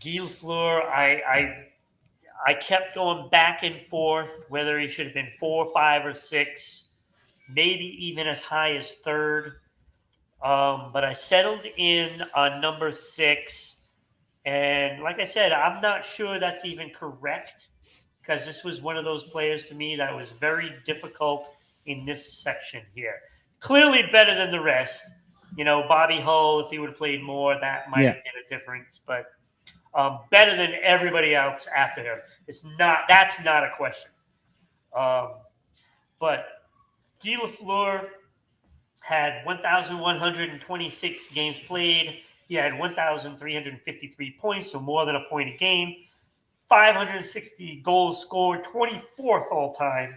Speaker 2: Lafleur. I kept going back and forth whether he should have been 4, 5, or 6, maybe even as high as 3rd. But I settled in on number 6. And like I said, I'm not sure that's even correct because this was one of those players to me that was very difficult in this section here. Clearly better than the rest. Bobby Hull, if he would have played more, that might have been a difference. But better than everybody else after him, That's not a question. But Guy Lafleur had 1,126 games played. He had 1,353 points, so more than a point a game. 560 goals scored, 24th all time.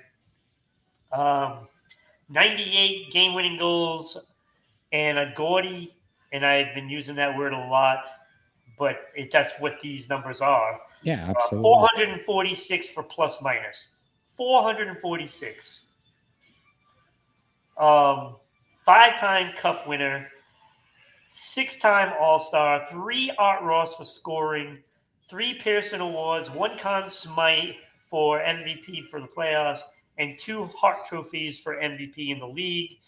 Speaker 2: 98 game-winning goals, and a Gordy, and I've been using that word a lot, but that's what these numbers are.
Speaker 1: Yeah, absolutely.
Speaker 2: 446 for plus minus. 446. 5-time Cup winner, 6-time All-Star, 3 Art Ross for scoring, 3 Pearson Awards, 1 Conn Smythe for MVP for the playoffs, and 2 Hart trophies for MVP in the league.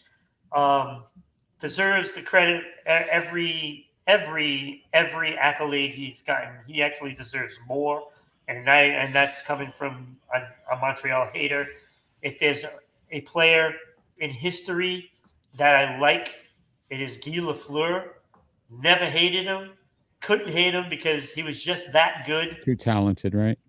Speaker 2: Deserves the credit. Every accolade he's gotten, he actually deserves more, and that's coming from a Montreal hater. If there's a player in history that I like, it is Guy Lafleur. Never hated him. Couldn't hate him because he was just that good.
Speaker 1: Too talented, right?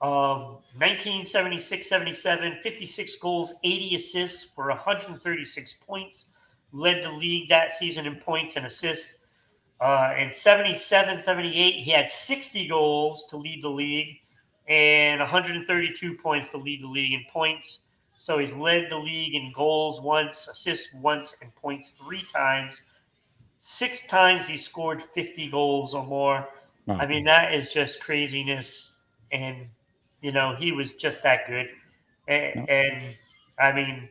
Speaker 2: 1976-77, 56 goals, 80 assists for 136 points. Led the league that season in points and assists. In 77-78, he had 60 goals to lead the league and 132 points to lead the league in points. So he's led the league in goals once, assists once, and points 3 times. 6 times he scored 50 goals or more.
Speaker 1: Wow.
Speaker 2: I mean, that is just craziness. And, he was just that good. And I mean,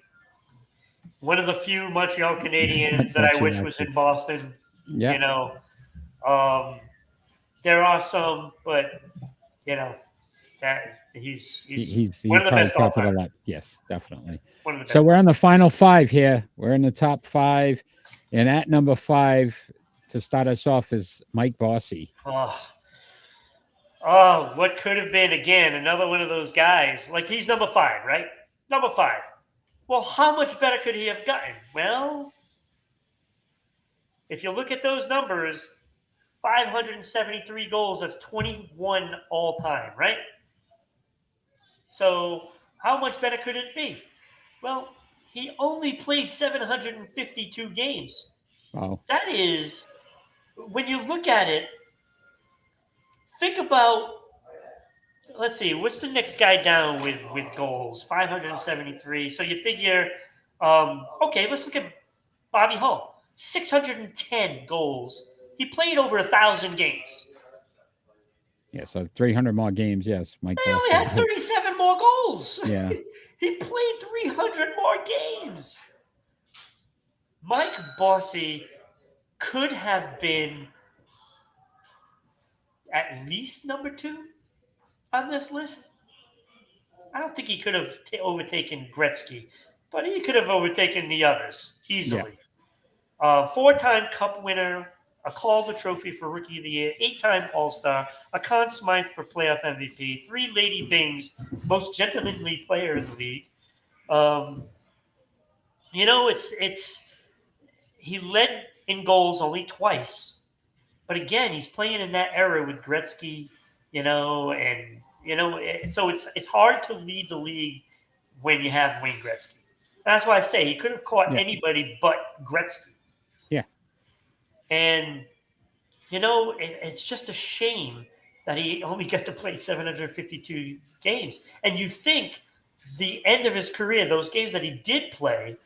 Speaker 2: one of the few Montreal Canadiens that I wish was in Boston.
Speaker 1: Yeah.
Speaker 2: There are some, but, that he's one of the best all time.
Speaker 1: Yes, definitely.
Speaker 2: One of the best.
Speaker 1: So we're on the final 5 here. We're in the top 5. And at number 5, to start us off, is Mike Bossy.
Speaker 2: Oh, what could have been, again, another one of those guys. Like, he's number 5, right? Number 5. Well, how much better could he have gotten? Well, if you look at those numbers, 573 goals, that's 21 all time, right? So how much better could it be? Well, he only played 752 games.
Speaker 1: Wow.
Speaker 2: That is, when you look at it, think about, let's see, what's the next guy down with goals? 573. So you figure, okay, let's look at Bobby Hull. 610 goals. He played over 1,000 games.
Speaker 1: Yeah, so 300 more games, yes. Mike
Speaker 2: He only had 37 more goals.
Speaker 1: Yeah.
Speaker 2: He played 300 more games. Mike Bossy could have been at least number 2 on this list. I don't think he could have overtaken Gretzky, but he could have overtaken the others easily. Yeah. 4-time Cup winner, a Calder Trophy for Rookie of the Year, 8-time All-Star, a Conn Smythe for Playoff MVP, 3 Lady Bings, most gentlemanly player in the league. He led in goals only twice, but again, he's playing in that era with Gretzky, so it's hard to lead the league when you have Wayne Gretzky. That's why I say he could have caught anybody but Gretzky.
Speaker 1: Yeah.
Speaker 2: And, it's just a shame that he only got to play 752 games. And you think the end of his career, those games that he did play,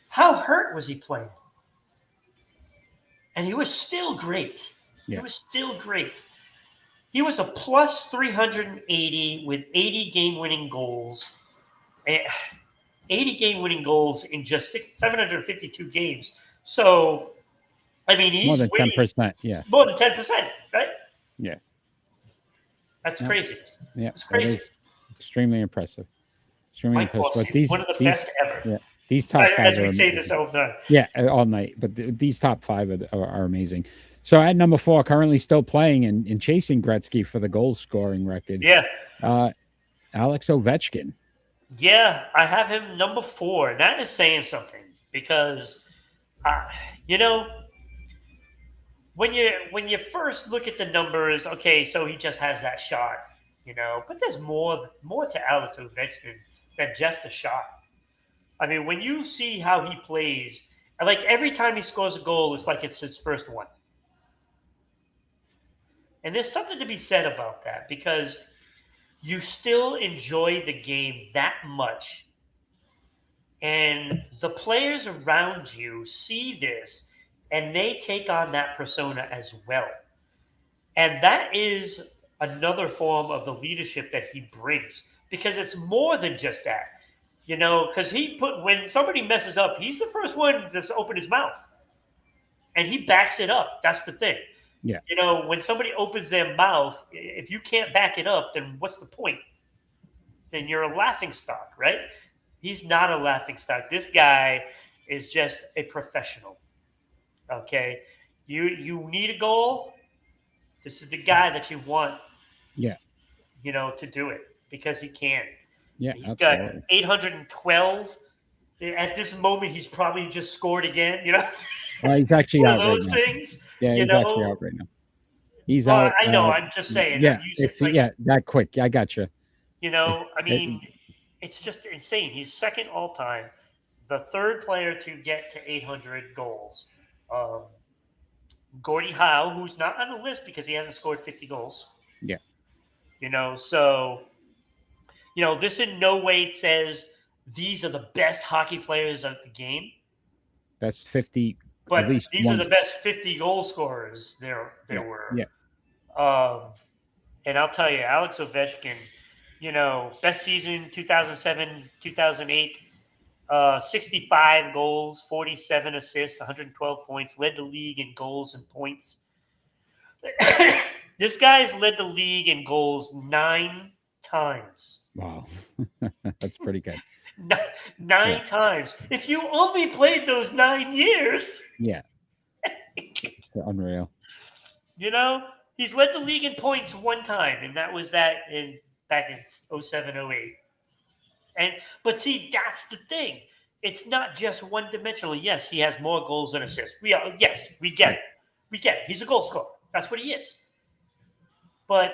Speaker 2: how hurt was he playing? And he was still great.
Speaker 1: Yeah.
Speaker 2: He was still great. He was a plus 380 with 80 game-winning goals. 80 game-winning goals in just 752 games. So, I mean, he's
Speaker 1: more than 10%. Yeah.
Speaker 2: More than 10%, right?
Speaker 1: Yeah.
Speaker 2: That's crazy.
Speaker 1: Yeah.
Speaker 2: It's crazy.
Speaker 1: Extremely impressive. Extremely
Speaker 2: Mike
Speaker 1: impressive.
Speaker 2: Bossy, one of the best ever.
Speaker 1: Yeah. These top 5
Speaker 2: as we say this all the time.
Speaker 1: Yeah, all night. But these top 5 are amazing. So at number 4, currently still playing and chasing Gretzky for the goal scoring record.
Speaker 2: Yeah.
Speaker 1: Alex Ovechkin.
Speaker 2: Yeah, I have him number 4. That is saying something because, when you first look at the numbers, okay, so he just has that shot. But there's more to Alex Ovechkin than just a shot. I mean, when you see how he plays, like every time he scores a goal, it's like it's his first one. And there's something to be said about that because you still enjoy the game that much. And the players around you see this and they take on that persona as well. And that is another form of the leadership that he brings because it's more than just that. Because when somebody messes up, he's the first one to open his mouth and he backs it up. That's the thing.
Speaker 1: Yeah.
Speaker 2: When somebody opens their mouth, if you can't back it up, then what's the point? Then you're a laughing stock, right? He's not a laughing stock. This guy is just a professional. Okay. You need a goal. This is the guy that you want.
Speaker 1: Yeah.
Speaker 2: To do it because he can.
Speaker 1: Yeah.
Speaker 2: He's
Speaker 1: absolutely.
Speaker 2: got 812. At this moment, he's probably just scored again.
Speaker 1: Well, he's actually
Speaker 2: one
Speaker 1: out
Speaker 2: of those
Speaker 1: right now.
Speaker 2: things.
Speaker 1: Yeah, he's actually out right now. He's
Speaker 2: Well,
Speaker 1: out.
Speaker 2: I know. I'm just saying.
Speaker 1: Yeah.
Speaker 2: I'm
Speaker 1: that quick. I got you.
Speaker 2: I mean, it's just insane. He's second all time, the third player to get to 800 goals. Gordie Howe, who's not on the list because he hasn't scored 50 goals.
Speaker 1: Yeah.
Speaker 2: So this in no way says these are the best hockey players of the game.
Speaker 1: Best 50.
Speaker 2: But
Speaker 1: at least
Speaker 2: these are the best 50 goal scorers there were.
Speaker 1: Yeah.
Speaker 2: And I'll tell you, Alex Ovechkin, best season 2007, 2008, 65 goals, 47 assists, 112 points, led the league in goals and points. This guy's led the league in goals 9 times.
Speaker 1: Wow. That's pretty good.
Speaker 2: Nine times. If you only played those 9 years.
Speaker 1: Yeah. It's unreal.
Speaker 2: He's led the league in points 1 time, and that was back in 07, 08. But see, that's the thing. It's not just one-dimensional. Yes, he has more goals than assists. We get it. We get it. He's a goal scorer. That's what he is. But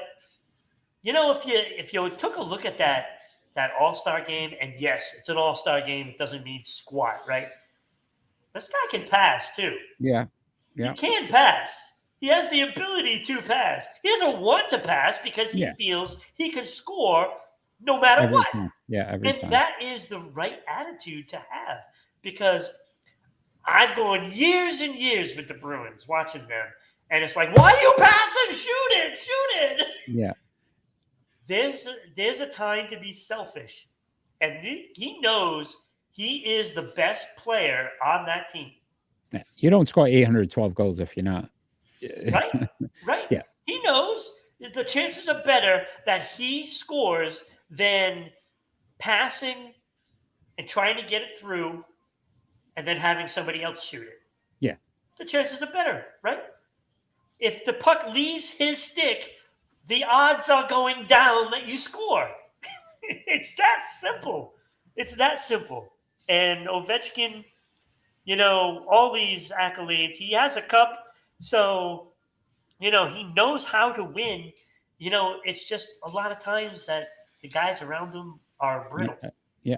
Speaker 2: if you took a look at that All-Star game, and yes, it's an All-Star game. It doesn't mean squat, right? This guy can pass too.
Speaker 1: Yeah.
Speaker 2: He can pass. He has the ability to pass. He doesn't want to pass because he feels he can score no matter
Speaker 1: every
Speaker 2: what.
Speaker 1: Time. Yeah, every time.
Speaker 2: And that is the right attitude to have because I've gone years and years with the Bruins watching them. And it's like, why are you passing? Shoot it.
Speaker 1: Yeah.
Speaker 2: There's a time to be selfish. And he knows he is the best player on that team.
Speaker 1: You don't score 812 goals if you're not.
Speaker 2: Right.
Speaker 1: Yeah.
Speaker 2: He knows the chances are better that he scores than passing and trying to get it through and then having somebody else shoot it.
Speaker 1: Yeah.
Speaker 2: The chances are better, right? If the puck leaves his stick, the odds are going down that you score. It's that simple. And Ovechkin, all these accolades, he has a cup. So, he knows how to win. It's just a lot of times that the guys around him are brittle.
Speaker 1: Yeah.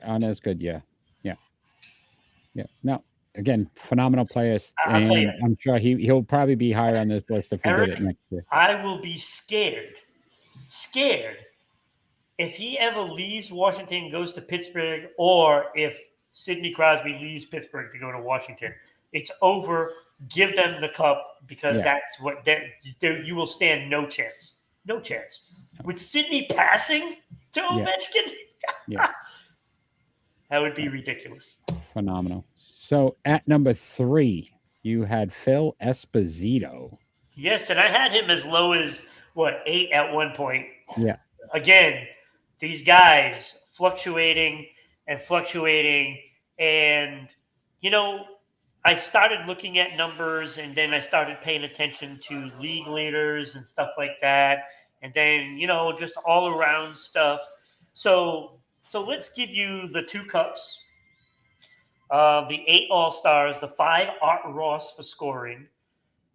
Speaker 1: Anna's good. Yeah. No, again, phenomenal players. And I'm sure he'll probably be higher on this list if we did it next year.
Speaker 2: I will be scared if he ever leaves Washington and goes to Pittsburgh, or if Sidney Crosby leaves Pittsburgh to go to Washington. It's over. Give them the cup because that's what you will stand no chance. No chance. With Sidney passing to Ovechkin, that would be ridiculous.
Speaker 1: Phenomenal. So at number 3, you had Phil Esposito.
Speaker 2: Yes, and I had him as low as 8 at one point.
Speaker 1: Yeah.
Speaker 2: Again, these guys fluctuating, and I started looking at numbers, and then I started paying attention to league leaders and stuff like that, and then just all around stuff. So let's give you the 2 cups, the 8 All-Stars, the 5 Art Ross for scoring,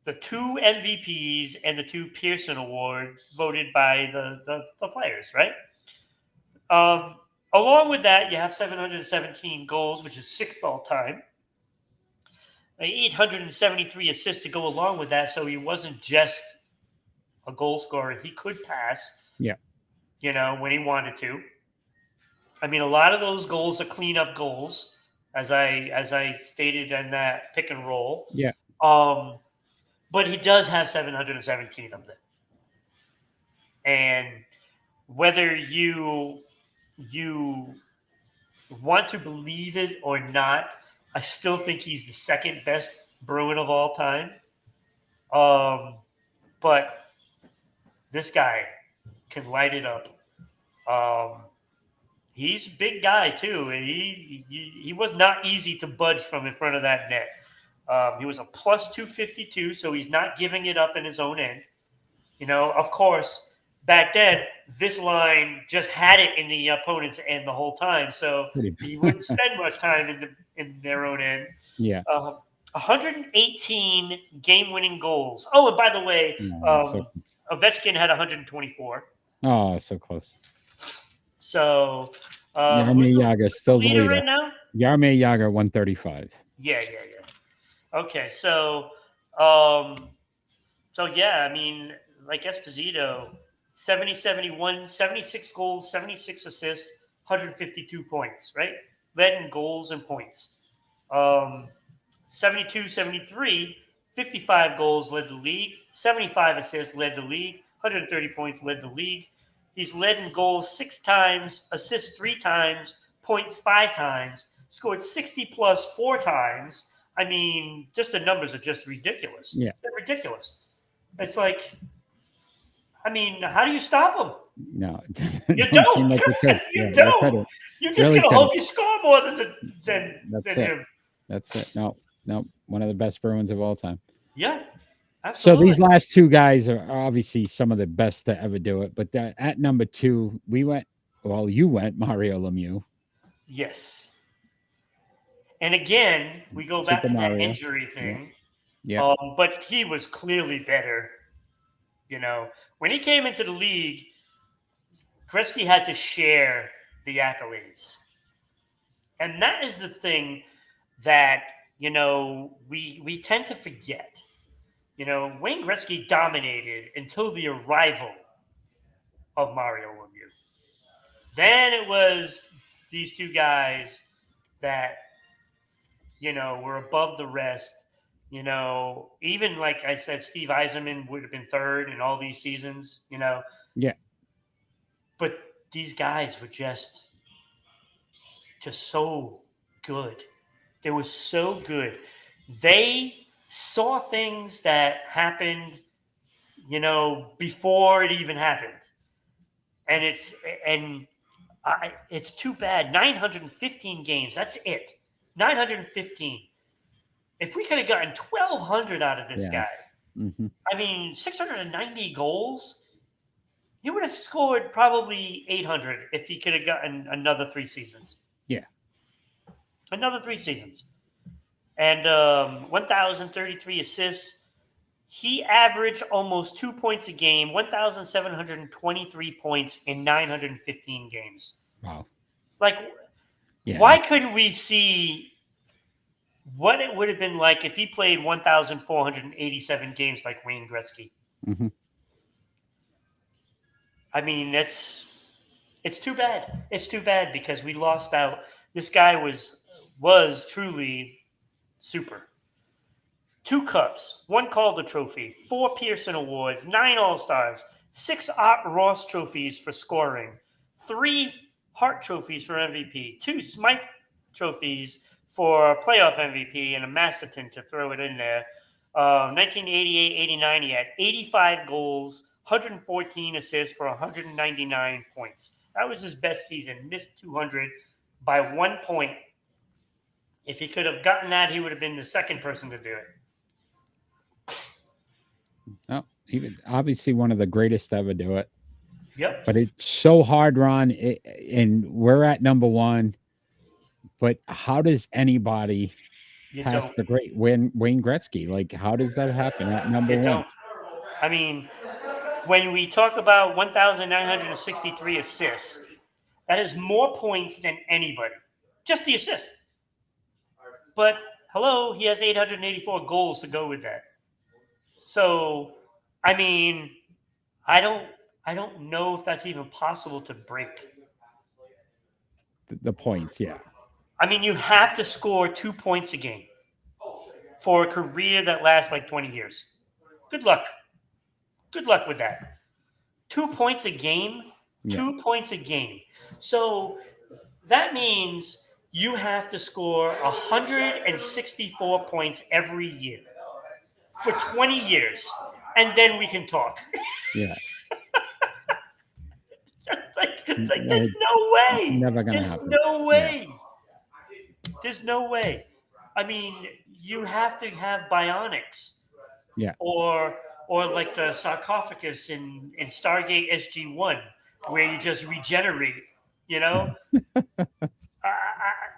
Speaker 2: the 2 MVPs and the 2 Pearson Awards voted by the players, right? Along with that, you have 717 goals, which is 6th all time. 873 assists to go along with that, so he wasn't just a goal scorer. He could pass,
Speaker 1: Yeah.
Speaker 2: When he wanted to. I mean, a lot of those goals are cleanup goals, as I stated in that pick and roll.
Speaker 1: Yeah.
Speaker 2: But he does have 717 of them. And whether you want to believe it or not, I still think he's the second best Bruin of all time. But this guy can light it up. He's a big guy too, and he was not easy to budge from in front of that net. He was a plus 252, so he's not giving it up in his own end. Of course, back then, this line just had it in the opponent's end the whole time, so he wouldn't spend much time in their own end.
Speaker 1: Yeah.
Speaker 2: 118 game-winning goals. Oh, and by the way, Ovechkin had 124.
Speaker 1: Oh, so close.
Speaker 2: So,
Speaker 1: Jaromir Jagr still the leader
Speaker 2: right now.
Speaker 1: Jaromir Jagr 135.
Speaker 2: Yeah. Okay, so yeah, I mean, like Esposito, 70-71, 76 goals, 76 assists, 152 points, right? Led in goals and points. 72-73, 55 goals led the league, 75 assists led the league, 130 points led the league. He's led in goals 6 times, assists 3 times, points 5 times, scored 60-plus 4 times. I mean, just the numbers are just ridiculous.
Speaker 1: Yeah.
Speaker 2: They're ridiculous. It's like, I mean, how do you stop him?
Speaker 1: No.
Speaker 2: You don't.
Speaker 1: Like
Speaker 2: you don't. You're just really going to hope you score more than him.
Speaker 1: That's it. No. One of the best Bruins of all time.
Speaker 2: Yeah. Absolutely.
Speaker 1: So these last 2 guys are obviously some of the best to ever do it. But at number 2, you went Mario Lemieux.
Speaker 2: Yes. And again, we go back to that injury thing.
Speaker 1: Yeah.
Speaker 2: But he was clearly better. When he came into the league, Gretzky had to share the accolades. And that is the thing that, we tend to forget. Wayne Gretzky dominated until the arrival of Mario Lemieux. Then it was these 2 guys that, were above the rest. Even like I said, Steve Yzerman would have been 3rd in all these seasons,
Speaker 1: Yeah.
Speaker 2: But these guys were just so good. They were so good. They saw things that happened, before it even happened. And it's too bad. 915 games. That's it. 915. If we could have gotten 1,200 out of this guy, I mean, 690 goals, he would have scored probably 800 if he could have gotten another 3 seasons.
Speaker 1: Yeah.
Speaker 2: Another 3 seasons. And 1,033 assists. He averaged almost 2 points a game, 1,723 points in 915 games.
Speaker 1: Wow.
Speaker 2: Why couldn't we see what it would have been like if he played 1,487 games like Wayne Gretzky?
Speaker 1: Mm-hmm.
Speaker 2: I mean, it's too bad. It's too bad because we lost out. This guy was truly super. 2 cups, 1 Calder Trophy, 4 Pearson Awards, 9 All-Stars, 6 Art Ross trophies for scoring, 3 Hart trophies for MVP, 2 Smythe trophies for playoff MVP, and a Masterton to throw it in there. 1988-89, he had 85 goals, 114 assists for 199 points. That was his best season. Missed 200 by 1 point. If he could have gotten that, he would have been the second person to do it.
Speaker 1: Oh, he was obviously one of the greatest to ever do it.
Speaker 2: Yep.
Speaker 1: But it's so hard, Ron, and we're at number 1. But how does anybody
Speaker 2: You
Speaker 1: past
Speaker 2: don't.
Speaker 1: the great Wayne Gretzky. Like, how does that happen at number
Speaker 2: You
Speaker 1: one?
Speaker 2: don't. I mean, when we talk about 1,963 assists, that is more points than anybody. Just the assist. But hello, he has 884 goals to go with that. So, I mean, I don't know if that's even possible to break.
Speaker 1: The points, yeah.
Speaker 2: I mean, you have to score 2 points a game for a career that lasts like 20 years. Good luck. Good luck with that. 2 points a game.
Speaker 1: Yeah.
Speaker 2: 2 points a game. So that means you have to score 164 points every year for 20 years, and then we can talk.
Speaker 1: Yeah.
Speaker 2: like, there's no way.
Speaker 1: Never gonna
Speaker 2: There's
Speaker 1: happen.
Speaker 2: no way. There's no way. I mean, you have to have bionics.
Speaker 1: Yeah.
Speaker 2: Or like the sarcophagus in Stargate SG-1, where you just regenerate. You know,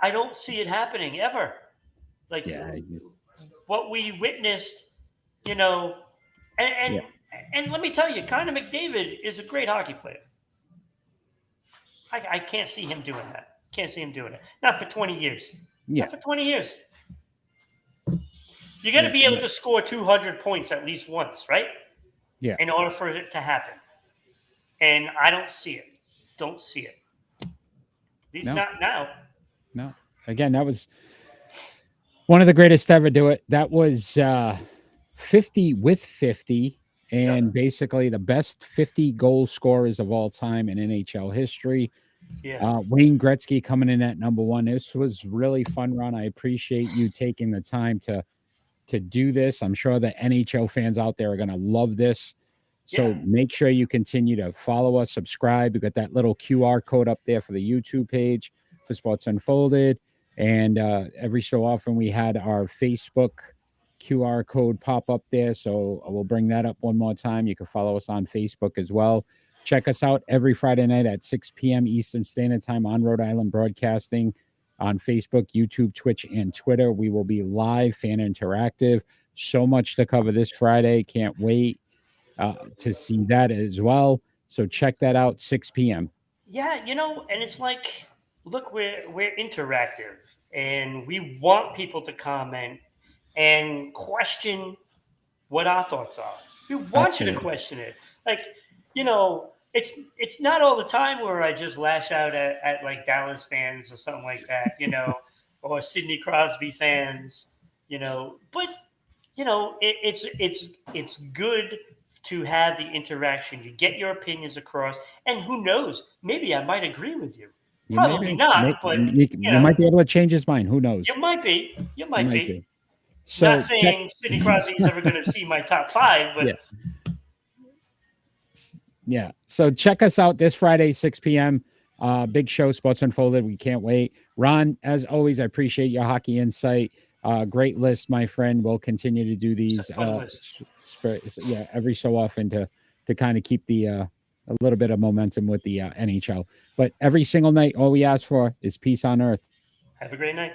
Speaker 2: I don't see it happening ever. Like what we witnessed, you know, and let me tell you, Connor McDavid is a great hockey player. I can't see him doing that. Can't see him doing it. Not for 20 years.
Speaker 1: Yeah.
Speaker 2: Not for 20 years. You got to be able to score 200 points at least once, right?
Speaker 1: Yeah.
Speaker 2: In order for it to happen. And I don't see it. Don't see it. At least not now.
Speaker 1: No. Again, that was one of the greatest to ever do it. That was 50 with 50 and basically the best 50 goal scorers of all time in NHL history.
Speaker 2: Yeah.
Speaker 1: Wayne Gretzky coming in at number one. This was really fun, Ron. I appreciate you taking the time to do this. I'm sure the NHL fans out there are going to love this. So make sure you continue to follow us, subscribe. We got that little QR code up there for the YouTube page for Sports Unfolded. And every so often we had our Facebook QR code pop up there. So we'll bring that up one more time. You can follow us on Facebook as well. Check us out every Friday night at 6 p.m. Eastern Standard Time on Rhode Island Broadcasting on Facebook, YouTube, Twitch, and Twitter. We will be live, fan interactive. So much to cover this Friday. Can't wait to see that as well. So check that out, 6 p.m.
Speaker 2: Yeah, you know, and it's like, look, we're interactive, and we want people to comment and question what our thoughts are. We want you to question it. Like, you know, it's not all the time where I just lash out at like Dallas fans or something like that, you know, or Sidney Crosby fans, you know. But you know, it's good to have the interaction. You get your opinions across, and who knows? Maybe I might agree with you. Probably not, but
Speaker 1: you might be able to change his mind. Who knows?
Speaker 2: You might be. You might be.
Speaker 1: So,
Speaker 2: not saying Sidney Crosby is ever going to see my top five, but
Speaker 1: yeah. So check us out this Friday, 6 p.m. Big show, Sports Unfolded. We can't wait. Ron, as always, I appreciate your hockey insight. Great list, my friend. We'll continue to do these every so often to kind of keep the a little bit of momentum with the NHL. But every single night, all we ask for is peace on earth.
Speaker 2: Have a great night.